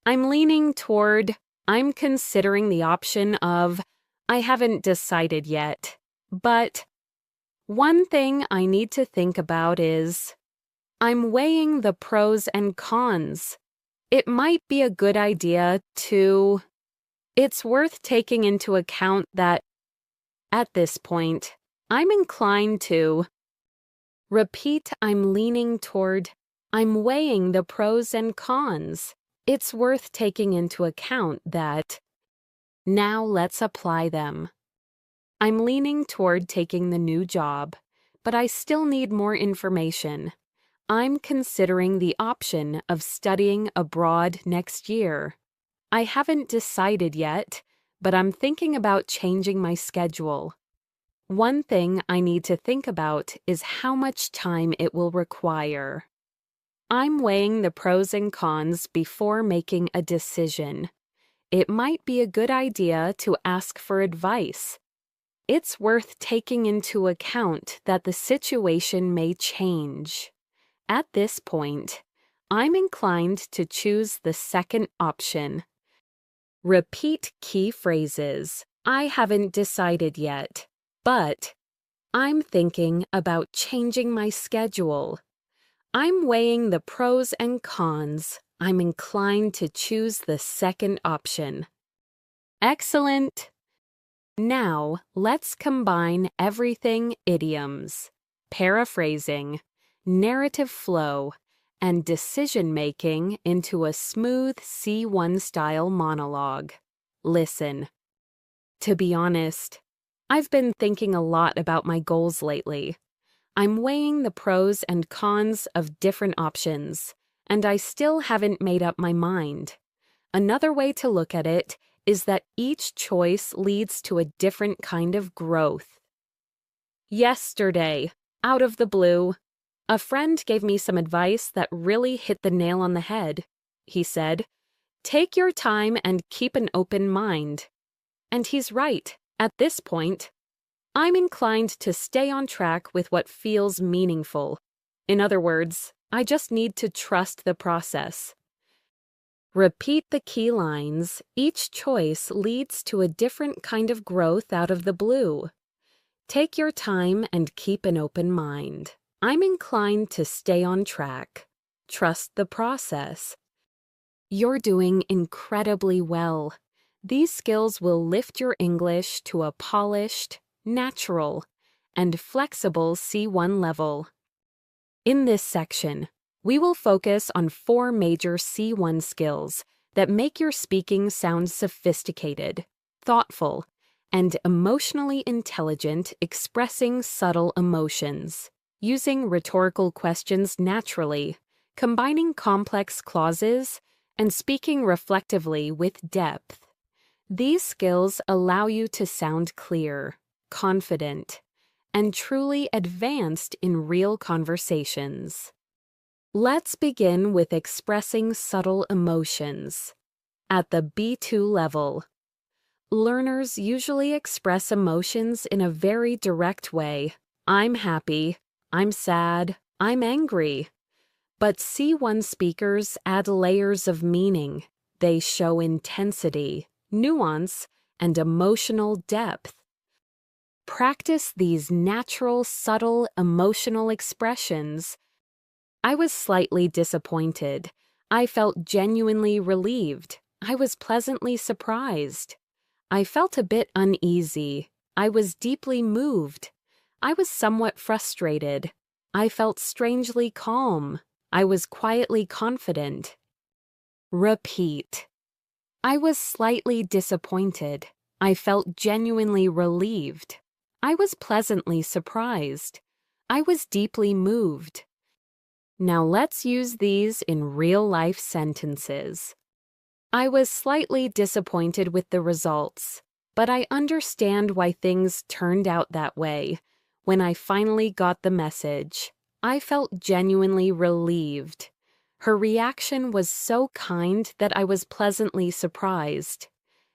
I'm leaning toward, I'm considering the option of, I haven't decided yet, but one thing I need to think about is, I'm weighing the pros and cons. It might be a good idea to, it's worth taking into account that, at this point, I'm inclined to. Repeat, I'm leaning toward, I'm weighing the pros and cons. It's worth taking into account that. Now let's apply them. I'm leaning toward taking the new job, but I still need more information. I'm considering the option of studying abroad next year. I haven't decided yet, but I'm thinking about changing my schedule. One thing I need to think about is how much time it will require. I'm weighing the pros and cons before making a decision. It might be a good idea to ask for advice. It's worth taking into account that the situation may change. At this point, I'm inclined to choose the second option. Repeat key phrases. I haven't decided yet, but I'm thinking about changing my schedule. I'm weighing the pros and cons. I'm inclined to choose the second option. Excellent! Now, let's combine everything idioms, paraphrasing, narrative flow, and decision-making into a smooth C1-style monologue. Listen. To be honest, I've been thinking a lot about my goals lately. I'm weighing the pros and cons of different options, and I still haven't made up my mind. Another way to look at it is that each choice leads to a different kind of growth. Yesterday, out of the blue, a friend gave me some advice that really hit the nail on the head. He said, "Take your time and keep an open mind." And he's right. At this point, I'm inclined to stay on track with what feels meaningful. In other words, I just need to trust the process. Repeat the key lines. Each choice leads to a different kind of growth out of the blue. Take your time and keep an open mind. I'm inclined to stay on track. Trust the process. You're doing incredibly well. These skills will lift your English to a polished, natural, and flexible C1 level. In this section, we will focus on 4 major C1 skills that make your speaking sound sophisticated, thoughtful, and emotionally intelligent, expressing subtle emotions, using rhetorical questions naturally, combining complex clauses, and speaking reflectively with depth. These skills allow you to sound clear, confident, and truly advanced in real conversations. Let's begin with expressing subtle emotions. At the B2 level, learners usually express emotions in a very direct way. I'm happy, I'm sad, I'm angry. But C1 speakers add layers of meaning. They show intensity, nuance, and emotional depth. Practice these natural, subtle, emotional expressions. I was slightly disappointed. I felt genuinely relieved. I was pleasantly surprised. I felt a bit uneasy. I was deeply moved. I was somewhat frustrated. I felt strangely calm. I was quietly confident. Repeat. I was slightly disappointed. I felt genuinely relieved. I was pleasantly surprised. I was deeply moved. Now let's use these in real-life sentences. I was slightly disappointed with the results, but I understand why things turned out that way. When I finally got the message, I felt genuinely relieved. Her reaction was so kind that I was pleasantly surprised.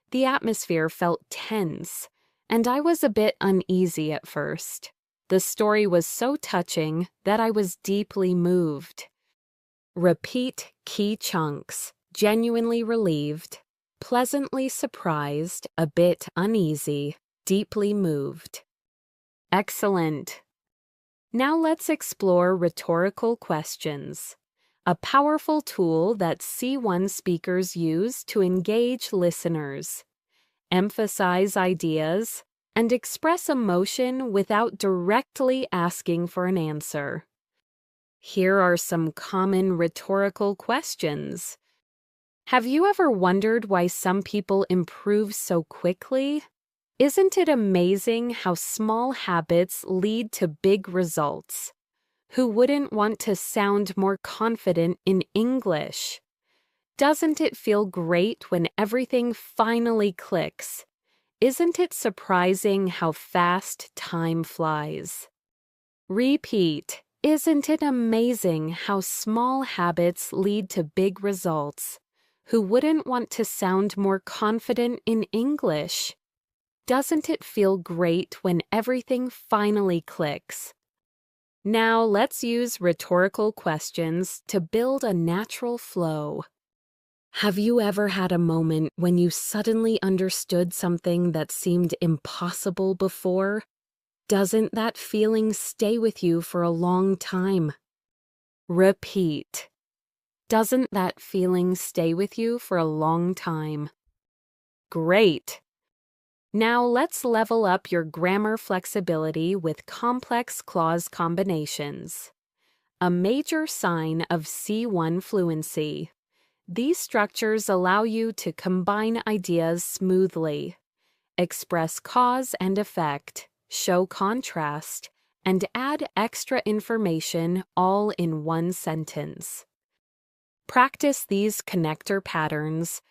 The atmosphere felt tense, and I was a bit uneasy at first. The story was so touching that I was deeply moved. Repeat key chunks. Genuinely relieved, pleasantly surprised, a bit uneasy, deeply moved. Excellent. Now let's explore rhetorical questions, a powerful tool that C1 speakers use to engage listeners, emphasize ideas, and express emotion without directly asking for an answer. Here are some common rhetorical questions. Have you ever wondered why some people improve so quickly? Isn't it amazing how small habits lead to big results? Who wouldn't want to sound more confident in English? Doesn't it feel great when everything finally clicks? Isn't it surprising how fast time flies? Repeat. Isn't it amazing how small habits lead to big results? Who wouldn't want to sound more confident in English? Doesn't it feel great when everything finally clicks? Now let's use rhetorical questions to build a natural flow. Have you ever had a moment when you suddenly understood something that seemed impossible before? Doesn't that feeling stay with you for a long time? Repeat. Doesn't that feeling stay with you for a long time? Great! Now let's level up your grammar flexibility with complex clause combinations. A major sign of C1 fluency. These structures allow you to combine ideas smoothly, express cause and effect, show contrast, and add extra information all in one sentence. Practice these connector patterns.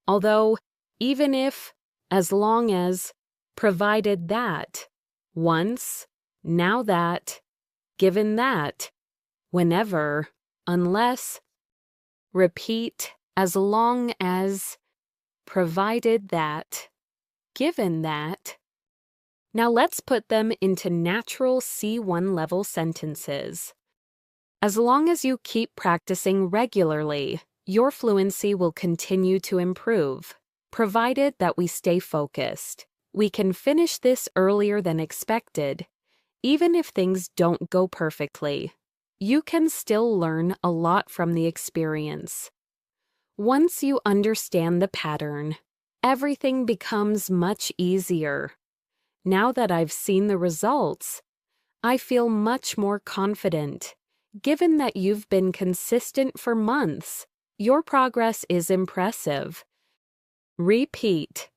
Although, even if, as long as, provided that, once, now that, given that, whenever, unless, repeat, as long as, provided that, given that. Now let's put them into natural C1 level sentences. As long as you keep practicing regularly, your fluency will continue to improve, provided that we stay focused. We can finish this earlier than expected. Even if things don't go perfectly, you can still learn a lot from the experience. Once you understand the pattern, everything becomes much easier. Now that I've seen the results, I feel much more confident. Given that you've been consistent for months, your progress is impressive. Repeat.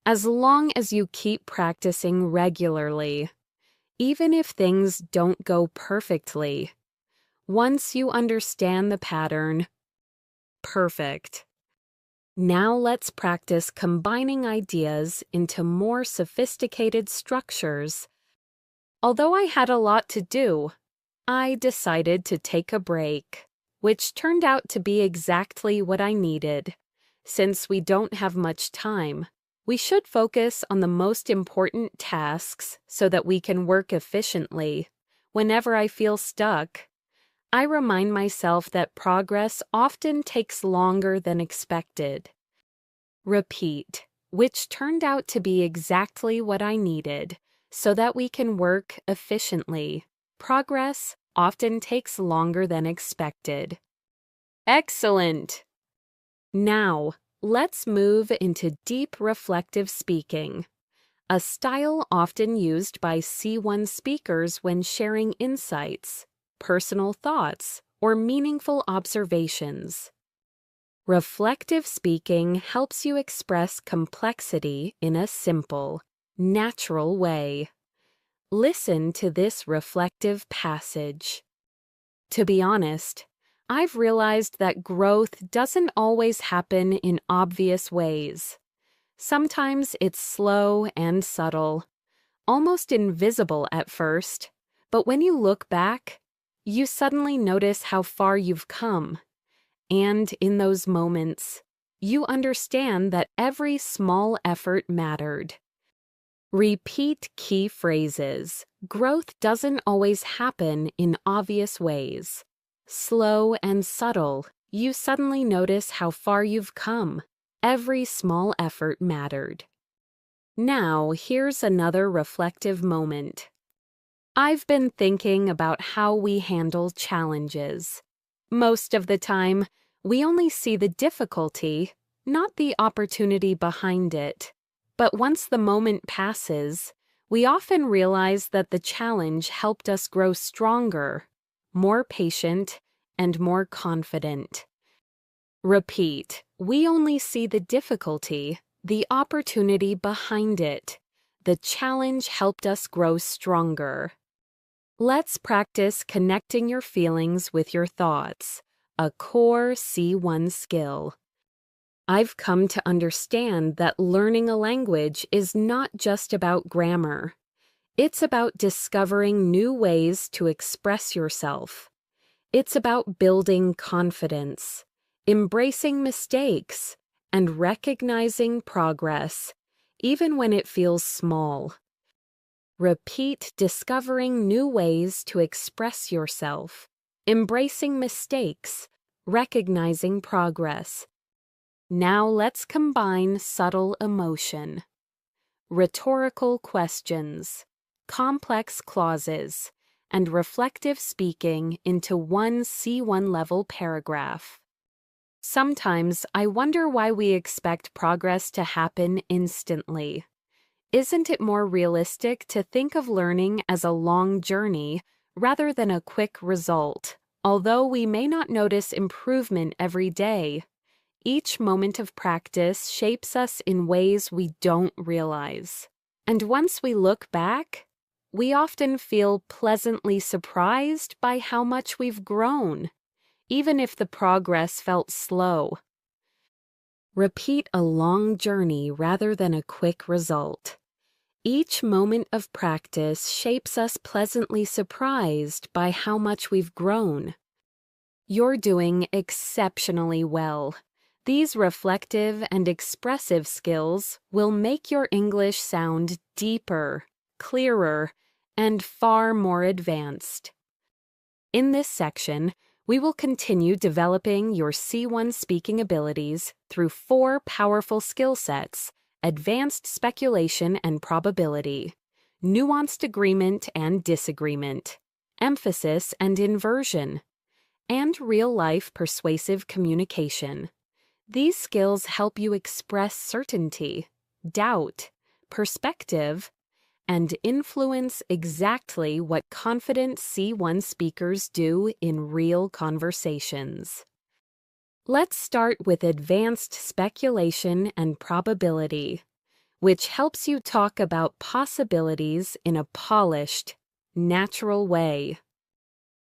As long as you keep practicing regularly, even if things don't go perfectly, once you understand the pattern, perfect. Now let's practice combining ideas into more sophisticated structures. Although I had a lot to do, I decided to take a break, which turned out to be exactly what I needed. Since we don't have much time, we should focus on the most important tasks so that we can work efficiently. Whenever I feel stuck, I remind myself that progress often takes longer than expected. Repeat, which turned out to be exactly what I needed so that we can work efficiently. Progress often takes longer than expected. Excellent! Now, let's move into deep reflective speaking, a style often used by C1 speakers when sharing insights, personal thoughts, or meaningful observations. Reflective speaking helps you express complexity in a simple, natural way. Listen to this reflective passage. To be honest, I've realized that growth doesn't always happen in obvious ways. Sometimes it's slow and subtle, almost invisible at first, but when you look back, you suddenly notice how far you've come. And in those moments, you understand that every small effort mattered. Repeat key phrases. Growth doesn't always happen in obvious ways. Slow and subtle, you suddenly notice how far you've come. Every small effort mattered. Now, here's another reflective moment. I've been thinking about how we handle challenges. Most of the time, we only see the difficulty, not the opportunity behind it. But once the moment passes, we often realize that the challenge helped us grow stronger, more patient, and more confident. Repeat, we only see the difficulty, the opportunity behind it. The challenge helped us grow stronger. Let's practice connecting your feelings with your thoughts, a core C1 skill. I've come to understand that learning a language is not just about grammar. It's about discovering new ways to express yourself. It's about building confidence, embracing mistakes, and recognizing progress, even when it feels small. Repeat discovering new ways to express yourself, embracing mistakes, recognizing progress. Now let's combine subtle emotion, rhetorical questions, complex clauses, and reflective speaking into one C1 level paragraph. Sometimes I wonder why we expect progress to happen instantly. Isn't it more realistic to think of learning as a long journey rather than a quick result? Although we may not notice improvement every day, each moment of practice shapes us in ways we don't realize. And once we look back, we often feel pleasantly surprised by how much we've grown, even if the progress felt slow. Repeat a long journey rather than a quick result. Each moment of practice shapes us pleasantly surprised by how much we've grown. You're doing exceptionally well. These reflective and expressive skills will make your English sound deeper, clearer, and far more advanced. In this section, we will continue developing your C1 speaking abilities through 4 powerful skill sets: advanced speculation and probability, nuanced agreement and disagreement, emphasis and inversion, and real-life persuasive communication. These skills help you express certainty, doubt, perspective, and influence exactly what confident C1 speakers do in real conversations. Let's start with advanced speculation and probability, which helps you talk about possibilities in a polished, natural way.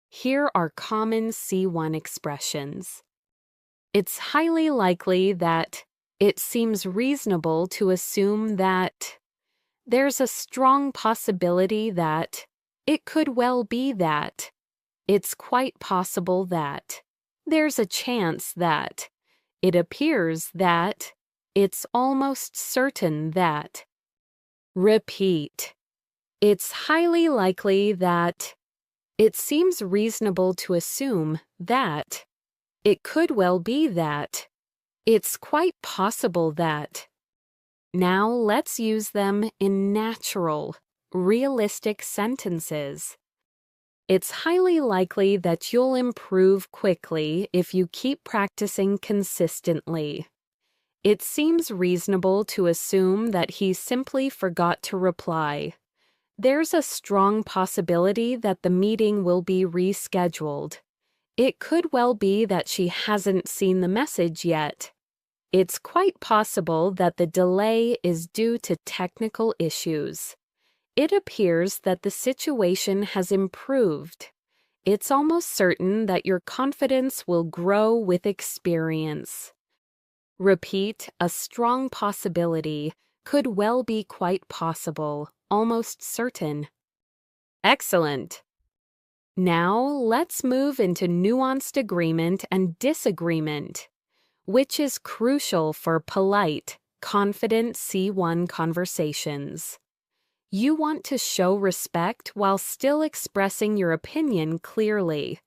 Here are common C1 expressions. It's highly likely that, it seems reasonable to assume that, there's a strong possibility that, it could well be that, it's quite possible that, there's a chance that, it appears that, it's almost certain that. Repeat. It's highly likely that, it seems reasonable to assume that, it could well be that, it's quite possible that. Now let's use them in natural, realistic sentences. It's highly likely that you'll improve quickly if you keep practicing consistently. It seems reasonable to assume that he simply forgot to reply. There's a strong possibility that the meeting will be rescheduled. It could well be that she hasn't seen the message yet. It's quite possible that the delay is due to technical issues. It appears that the situation has improved. It's almost certain that your confidence will grow with experience. Repeat, a strong possibility, could well be quite possible, almost certain. Excellent. Now let's move into nuanced agreement and disagreement, which is crucial for polite, confident C1 conversations. You want to show respect while still expressing your opinion clearly.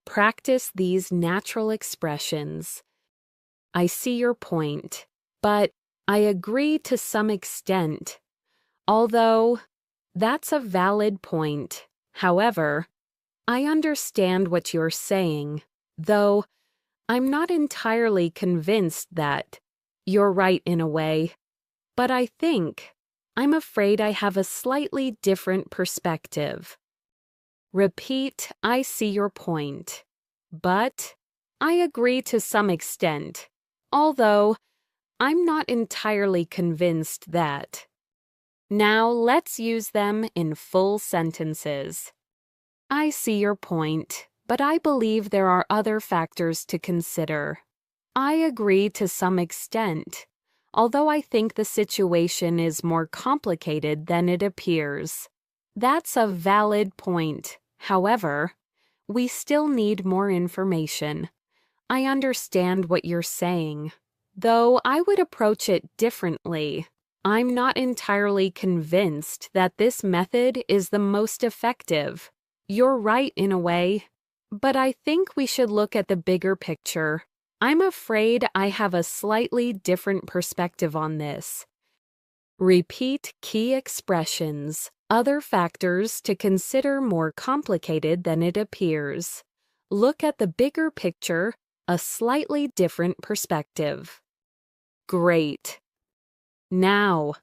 Practice these natural expressions. I see your point, but I agree to some extent. Although, that's a valid point. However, I understand what you're saying, though I'm not entirely convinced that you're right in a way, but I'm afraid I have a slightly different perspective. Repeat, I see your point, but I agree to some extent, although I'm not entirely convinced that. Now let's use them in full sentences. I see your point, but I believe there are other factors to consider. I agree to some extent, although I think the situation is more complicated than it appears. That's a valid point. However, we still need more information. I understand what you're saying, though I would approach it differently. I'm not entirely convinced that this method is the most effective. You're right in a way, but I think we should look at the bigger picture. I'm afraid I have a slightly different perspective on this. Repeat key expressions, other factors to consider more complicated than it appears. Look at the bigger picture, a slightly different perspective. Great. Now,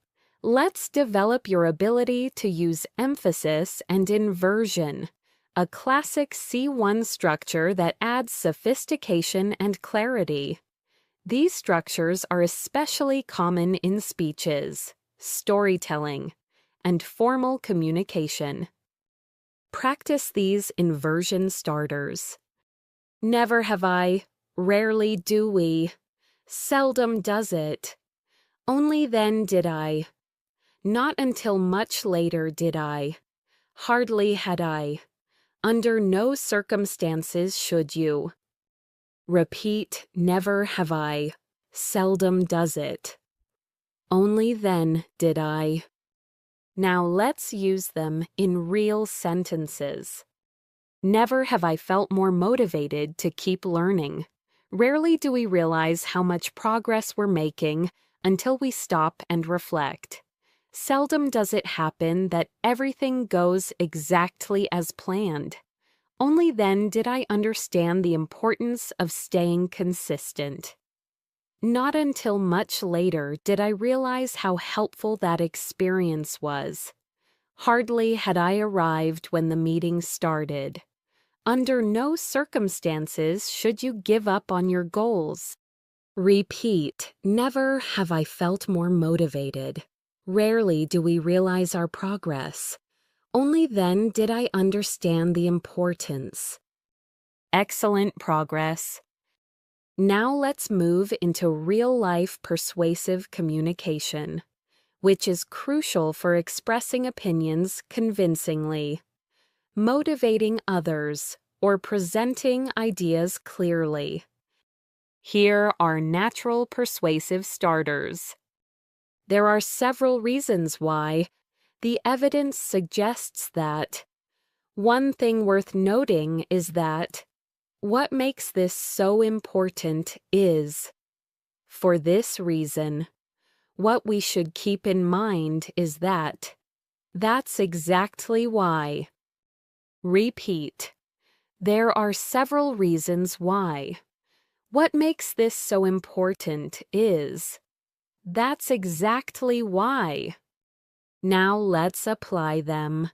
let's develop your ability to use emphasis and inversion, a classic C1 structure that adds sophistication and clarity. These structures are especially common in speeches, storytelling, and formal communication. Practice these inversion starters. Never have I, rarely do we, seldom does it. Only then did I. Not until much later did I. Hardly had I. Under no circumstances should you. Repeat, never have I. Seldom does it. Only then did I. Now let's use them in real sentences. Never have I felt more motivated to keep learning. Rarely do we realize how much progress we're making until we stop and reflect. Seldom does it happen that everything goes exactly as planned. Only then did I understand the importance of staying consistent. Not until much later did I realize how helpful that experience was. Hardly had I arrived when the meeting started. Under no circumstances should you give up on your goals. Repeat, never have I felt more motivated. Rarely do we realize our progress. Only then did I understand the importance. Excellent progress. Now let's move into real-life persuasive communication, which is crucial for expressing opinions convincingly, motivating others, or presenting ideas clearly. Here are natural persuasive starters. There are several reasons why. The evidence suggests that. One thing worth noting is that what makes this so important is, for this reason, what we should keep in mind is that. That's exactly why. Repeat. There are several reasons why. What makes this so important is. That's exactly why. Now let's apply them.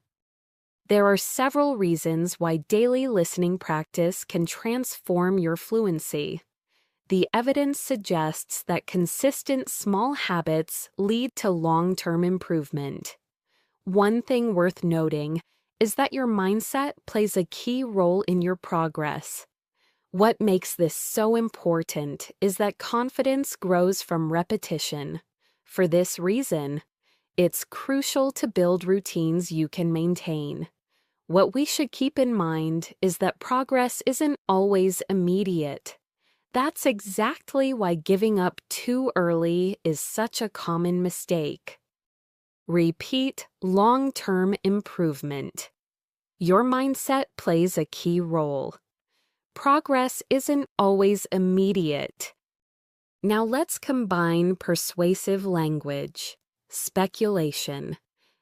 There are several reasons why daily listening practice can transform your fluency. The evidence suggests that consistent small habits lead to long-term improvement. One thing worth noting is that your mindset plays a key role in your progress. What makes this so important is that confidence grows from repetition. For this reason, it's crucial to build routines you can maintain. What we should keep in mind is that progress isn't always immediate. That's exactly why giving up too early is such a common mistake. Repeat long-term improvement. Your mindset plays a key role. Progress isn't always immediate. Now let's combine persuasive language, speculation,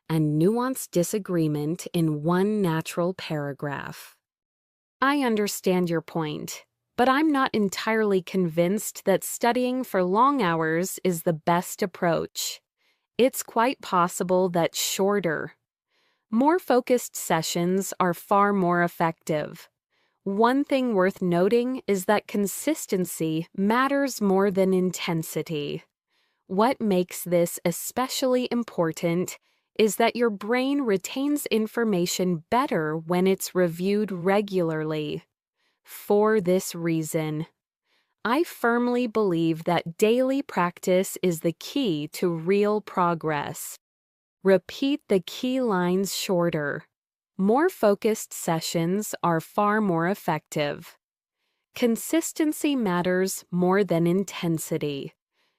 and nuanced disagreement in one natural paragraph. I understand your point, but I'm not entirely convinced that studying for long hours is the best approach. It's quite possible that shorter, more focused sessions are far more effective. One thing worth noting is that consistency matters more than intensity. What makes this especially important is that your brain retains information better when it's reviewed regularly. For this reason, I firmly believe that daily practice is the key to real progress. Repeat the key lines shorter. More focused sessions are far more effective. Consistency matters more than intensity.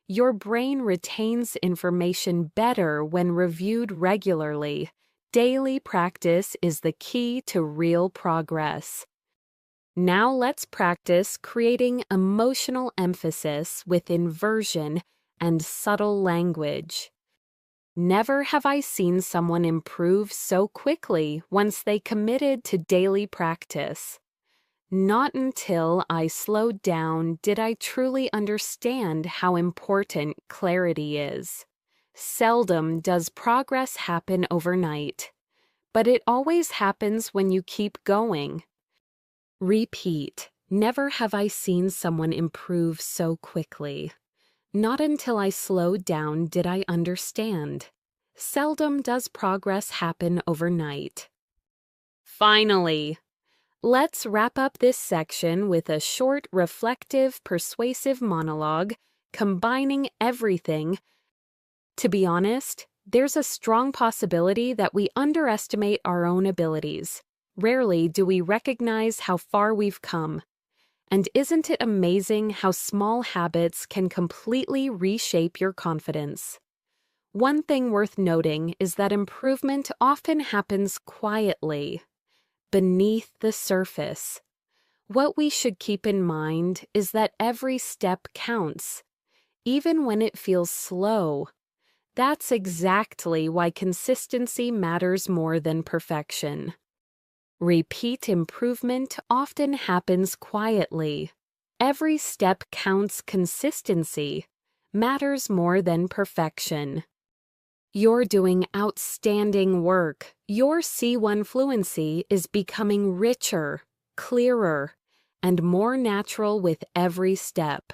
Your brain retains information better when reviewed regularly. Daily practice is the key to real progress. Now let's practice creating emotional emphasis with inversion and subtle language. Never have I seen someone improve so quickly once they committed to daily practice. Not until I slowed down did I truly understand how important clarity is. Seldom does progress happen overnight, but it always happens when you keep going. Repeat. Never have I seen someone improve so quickly. Not until I slowed down did I understand. Seldom does progress happen overnight. Finally, let's wrap up this section with a short, reflective, persuasive monologue, combining everything. To be honest, there's a strong possibility that we underestimate our own abilities. Rarely do we recognize how far we've come. And isn't it amazing how small habits can completely reshape your confidence? One thing worth noting is that improvement often happens quietly, beneath the surface. What we should keep in mind is that every step counts, even when it feels slow. That's exactly why consistency matters more than perfection. Repeat improvement often happens quietly, Every step counts. Consistency matters more than perfection. You're doing outstanding work. Your C1 fluency is becoming richer, clearer, and more natural with every step.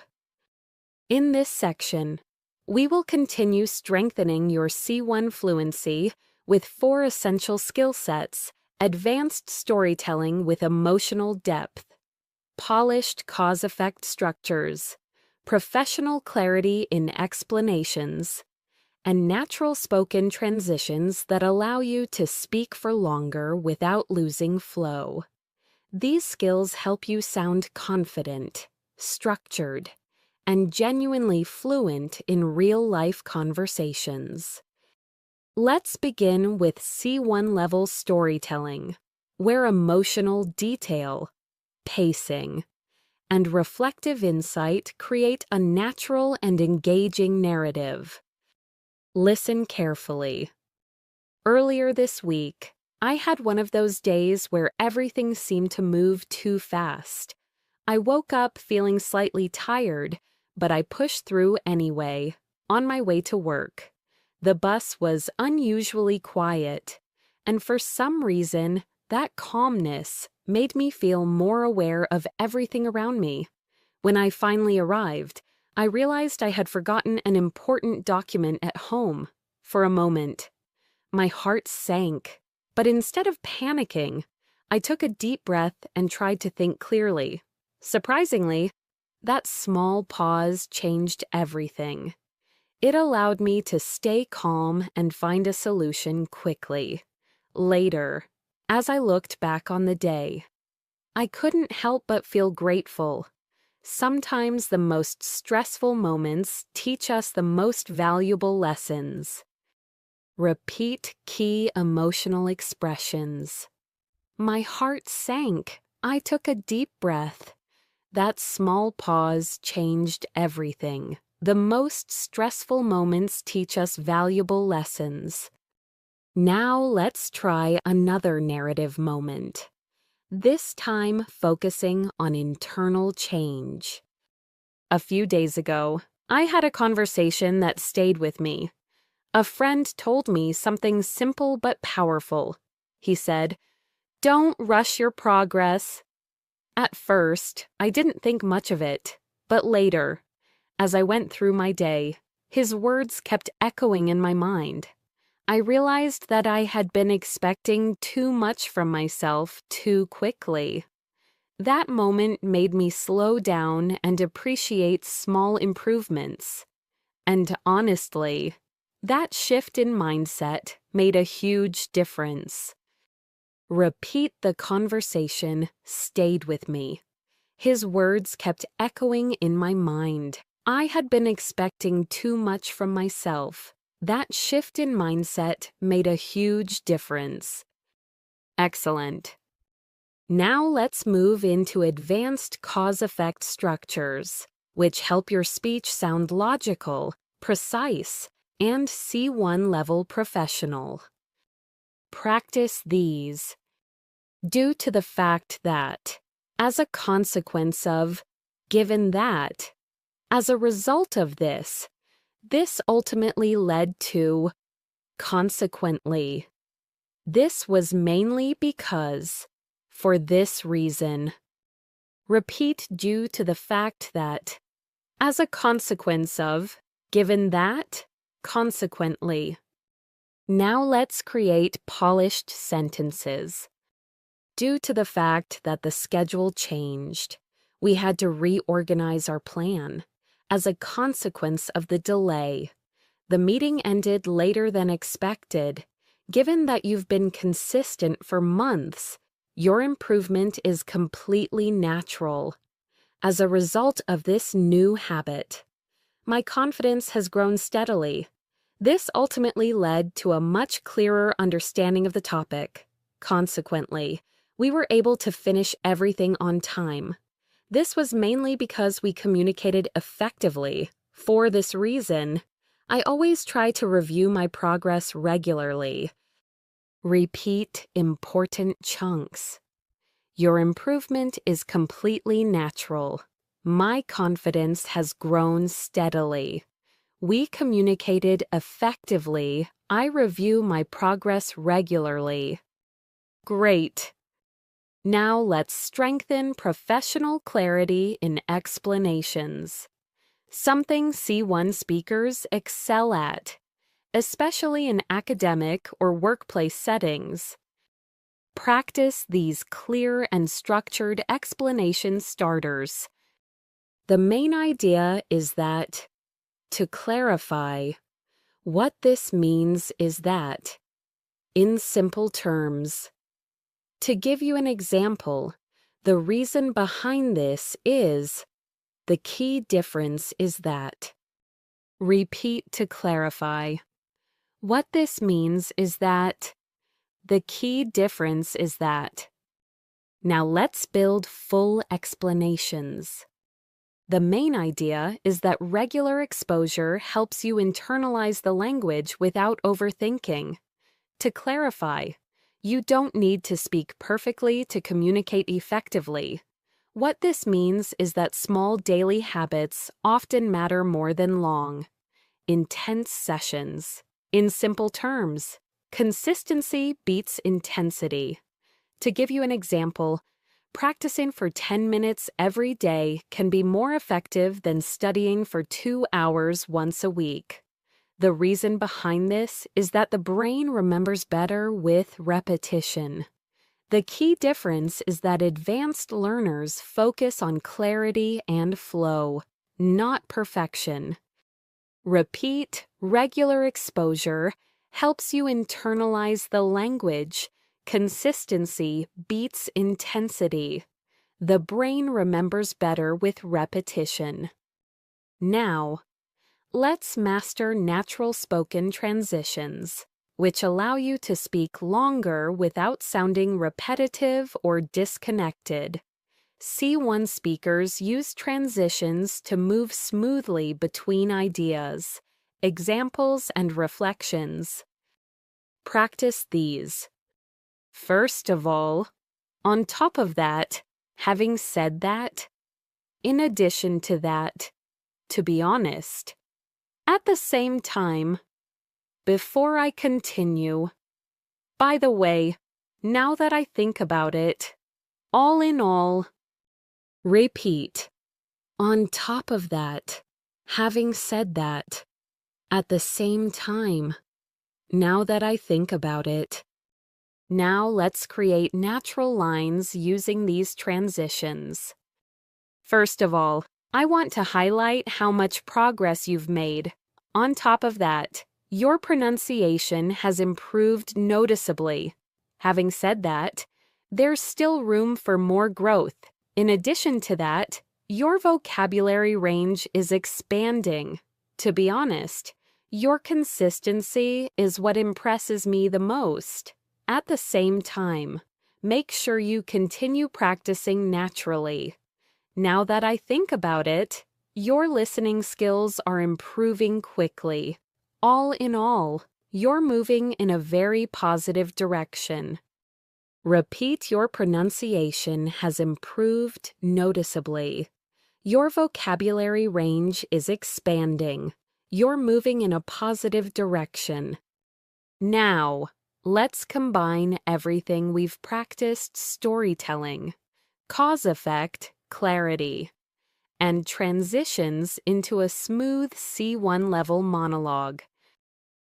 In this section, we will continue strengthening your C1 fluency with 4 essential skill sets: advanced storytelling with emotional depth, polished cause-effect structures, professional clarity in explanations, and natural spoken transitions that allow you to speak for longer without losing flow. These skills help you sound confident, structured, and genuinely fluent in real-life conversations. Let's begin with C1 level storytelling, where emotional detail, pacing, and reflective insight create a natural and engaging narrative. Listen carefully. Earlier this week, I had one of those days where everything seemed to move too fast. I woke up feeling slightly tired, but I pushed through anyway, on my way to work. The bus was unusually quiet, and for some reason, that calmness made me feel more aware of everything around me. When I finally arrived, I realized I had forgotten an important document at home. For a moment, my heart sank, but instead of panicking, I took a deep breath and tried to think clearly. Surprisingly, that small pause changed everything. It allowed me to stay calm and find a solution quickly. Later, as I looked back on the day, I couldn't help but feel grateful. Sometimes the most stressful moments teach us the most valuable lessons. Repeat key emotional expressions. My heart sank. I took a deep breath. That small pause changed everything. The most stressful moments teach us valuable lessons. Now let's try another narrative moment. This time focusing on internal change. A few days ago, I had a conversation that stayed with me. A friend told me something simple but powerful. He said, "Don't rush your progress." At first, I didn't think much of it, but later, as I went through my day, his words kept echoing in my mind. I realized that I had been expecting too much from myself too quickly. That moment made me slow down and appreciate small improvements. And honestly, that shift in mindset made a huge difference. Repeat the conversation stayed with me. His words kept echoing in my mind. I had been expecting too much from myself. That shift in mindset made a huge difference. Excellent. Now let's move into advanced cause-effect structures, which help your speech sound logical, precise, and C1 level professional. Practice these. Due to the fact that, as a consequence of, given that, as a result of this ultimately led to, consequently. This was mainly because, for this reason. Repeat due to the fact that, as a consequence of, given that, consequently. Now let's create polished sentences. Due to the fact that the schedule changed, we had to reorganize our plan. As a consequence of the delay, the meeting ended later than expected. Given that you've been consistent for months, your improvement is completely natural. As a result of this new habit, my confidence has grown steadily. This ultimately led to a much clearer understanding of the topic. Consequently, we were able to finish everything on time. This was mainly because we communicated effectively. For this reason, I always try to review my progress regularly. Repeat important chunks. Your improvement is completely natural. My confidence has grown steadily. We communicated effectively. I review my progress regularly. Great. Now let's strengthen professional clarity in explanations. Something C1 speakers excel at, especially in academic or workplace settings. Practice these clear and structured explanation starters. The main idea is that, to clarify, what this means is that, in simple terms. To give you an example, the reason behind this is, the key difference is that. Repeat to clarify. What this means is that. The key difference is that. Now let's build full explanations. The main idea is that regular exposure helps you internalize the language without overthinking. To clarify, you don't need to speak perfectly to communicate effectively. What this means is that small daily habits often matter more than long, intense sessions. In simple terms, consistency beats intensity. To give you an example, practicing for 10 minutes every day can be more effective than studying for 2 hours once a week. The reason behind this is that the brain remembers better with repetition. The key difference is that advanced learners focus on clarity and flow, not perfection. Repeat, regular exposure helps you internalize the language. Consistency beats intensity. The brain remembers better with repetition. Now, let's master natural spoken transitions, which allow you to speak longer without sounding repetitive or disconnected. C1 speakers use transitions to move smoothly between ideas, examples, and reflections. Practice these. First of all, on top of that, having said that, in addition to that, to be honest, at the same time, before I continue, by the way, now that I think about it, all in all, repeat. On top of that, having said that, at the same time, now that I think about it. Now let's create natural lines using these transitions. First of all, I want to highlight how much progress you've made. On top of that, your pronunciation has improved noticeably. Having said that, there's still room for more growth. In addition to that, your vocabulary range is expanding. To be honest, your consistency is what impresses me the most. At the same time, make sure you continue practicing naturally. Now that I think about it, your listening skills are improving quickly. All in all, you're moving in a very positive direction. Repeat, your pronunciation has improved noticeably. Your vocabulary range is expanding. You're moving in a positive direction. Now, let's combine everything we've practiced: storytelling, cause-effect, clarity, and transitions into a smooth C1 level monologue.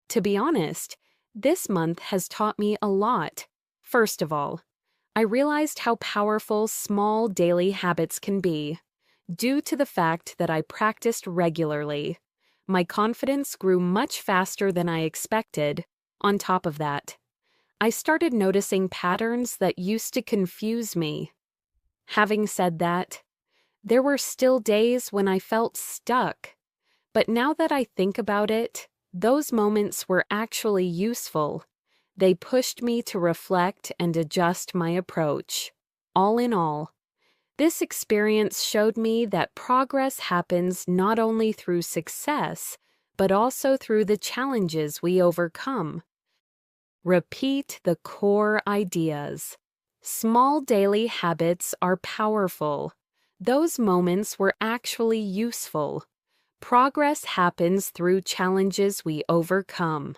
To be honest, this month has taught me a lot. First of all, I realized how powerful small daily habits can be. Due to the fact that I practiced regularly, my confidence grew much faster than I expected. On top of that, I started noticing patterns that used to confuse me. Having said that, there were still days when I felt stuck. But now that I think about it, those moments were actually useful. They pushed me to reflect and adjust my approach. All in all, this experience showed me that progress happens not only through success, but also through the challenges we overcome. Repeat the core ideas. Small daily habits are powerful. Those moments were actually useful. Progress happens through challenges we overcome.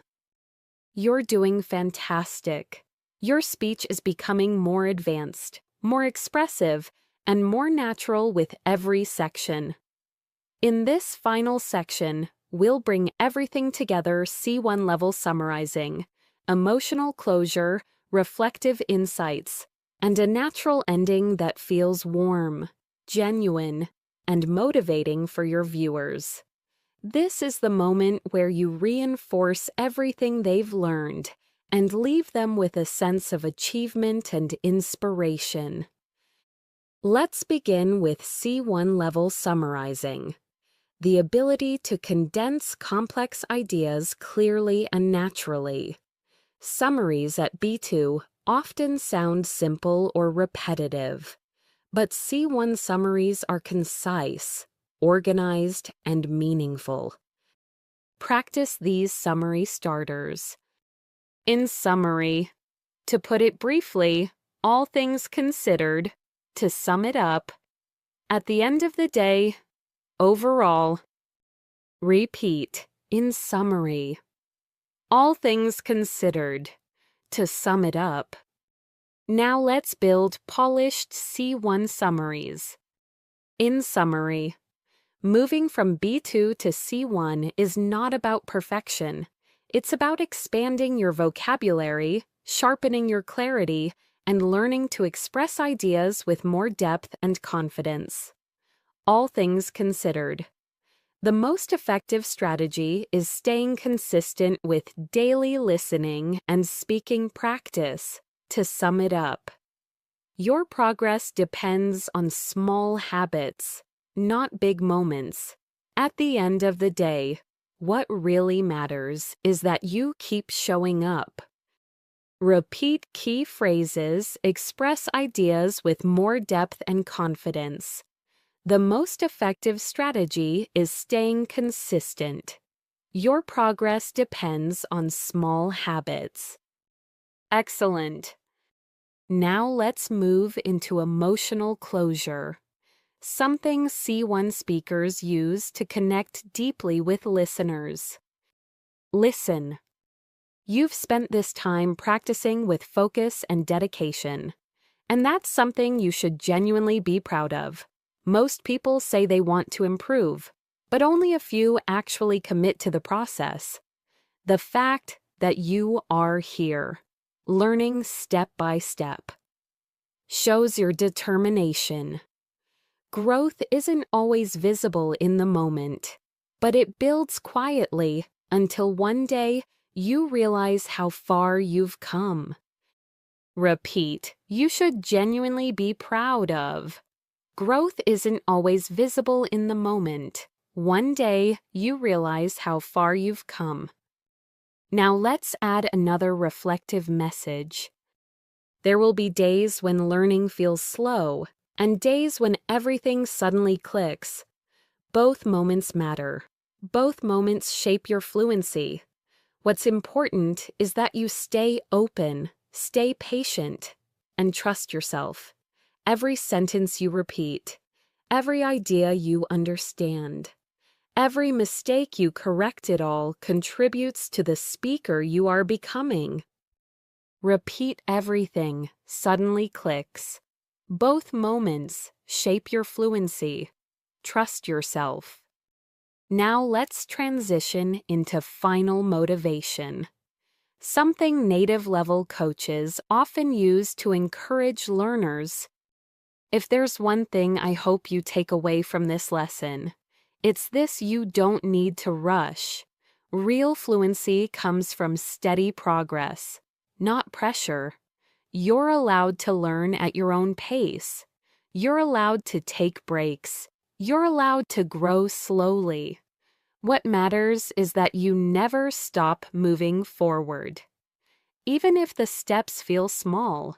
You're doing fantastic. Your speech is becoming more advanced, more expressive, and more natural with every section. In this final section, we'll bring everything together: C1 level summarizing, emotional closure, reflective insights, and a natural ending that feels warm, genuine, and motivating for your viewers. This is the moment where you reinforce everything they've learned and leave them with a sense of achievement and inspiration. Let's begin with C1 level summarizing. The ability to condense complex ideas clearly and naturally. Summaries at B2 often sound simple or repetitive, but C1 summaries are concise, organized, and meaningful. Practice these summary starters. In summary, to put it briefly, all things considered, to sum it up, at the end of the day, overall. Repeat, in summary. All things considered, to sum it up. Now let's build polished C1 summaries. In summary, moving from B2 to C1 is not about perfection. It's about expanding your vocabulary, sharpening your clarity, and learning to express ideas with more depth and confidence. All things considered. The most effective strategy is staying consistent with daily listening and speaking practice. To sum it up, your progress depends on small habits, not big moments. At the end of the day, what really matters is that you keep showing up. Repeat key phrases, express ideas with more depth and confidence. The most effective strategy is staying consistent. Your progress depends on small habits. Excellent. Now let's move into emotional closure, something C1 speakers use to connect deeply with listeners. Listen. You've spent this time practicing with focus and dedication, and that's something you should genuinely be proud of. Most people say they want to improve, but only a few actually commit to the process. The fact that you are here, learning step by step, shows your determination. Growth isn't always visible in the moment, but it builds quietly until one day you realize how far you've come. Repeat, you should genuinely be proud of. Growth isn't always visible in the moment. One day, you realize how far you've come. Now let's add another reflective message. There will be days when learning feels slow, and days when everything suddenly clicks. Both moments matter. Both moments shape your fluency. What's important is that you stay open, stay patient, and trust yourself. Every sentence you repeat, every idea you understand, every mistake you correct, it all contributes to the speaker you are becoming. Repeat everything, suddenly clicks. Both moments shape your fluency. Trust yourself. Now let's transition into final motivation. Something native level coaches often use to encourage learners. If there's one thing I hope you take away from this lesson, it's this: you don't need to rush. Real fluency comes from steady progress, not pressure. You're allowed to learn at your own pace. You're allowed to take breaks. You're allowed to grow slowly. What matters is that you never stop moving forward, even if the steps feel small.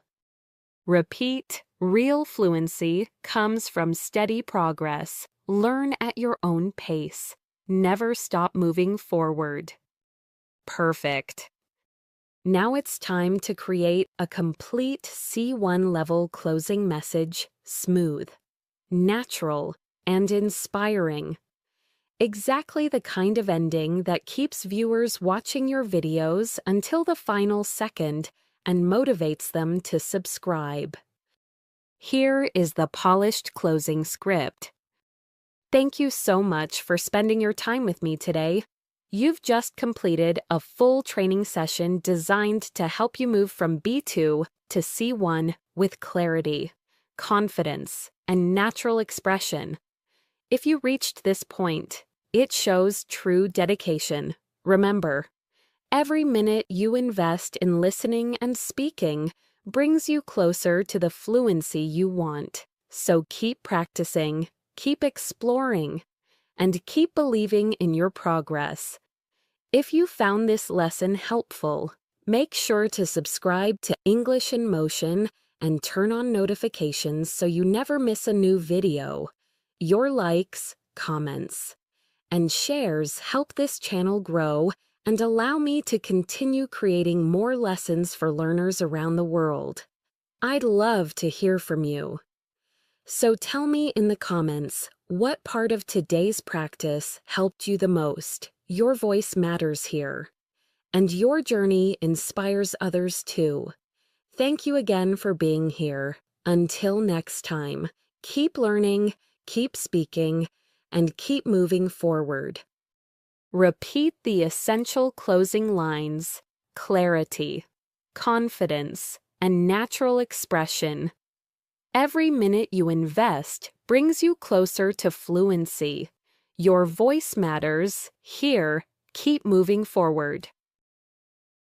Repeat, real fluency comes from steady progress. Learn at your own pace. Never stop moving forward. Perfect. Now it's time to create a complete C1 level closing message, smooth. natural, and inspiring. Exactly the kind of ending that keeps viewers watching your videos until the final second and motivates them to subscribe. Here is the polished closing script. Thank you so much for spending your time with me today. You've just completed a full training session designed to help you move from B2 to C1 with clarity, confidence, and natural expression. If you reached this point, it shows true dedication. Remember, every minute you invest in listening and speaking brings you closer to the fluency you want. So keep practicing, keep exploring, and keep believing in your progress. If you found this lesson helpful, make sure to subscribe to English in Motion and turn on notifications so you never miss a new video. Your likes, comments, and shares help this channel grow and allow me to continue creating more lessons for learners around the world. I'd love to hear from you. So tell me in the comments, what part of today's practice helped you the most? Your voice matters here, and your journey inspires others too. Thank you again for being here. Until next time, keep learning, keep speaking, and keep moving forward. Repeat the essential closing lines: clarity, confidence, and natural expression. Every minute you invest brings you closer to fluency. Your voice matters. Here, keep moving forward.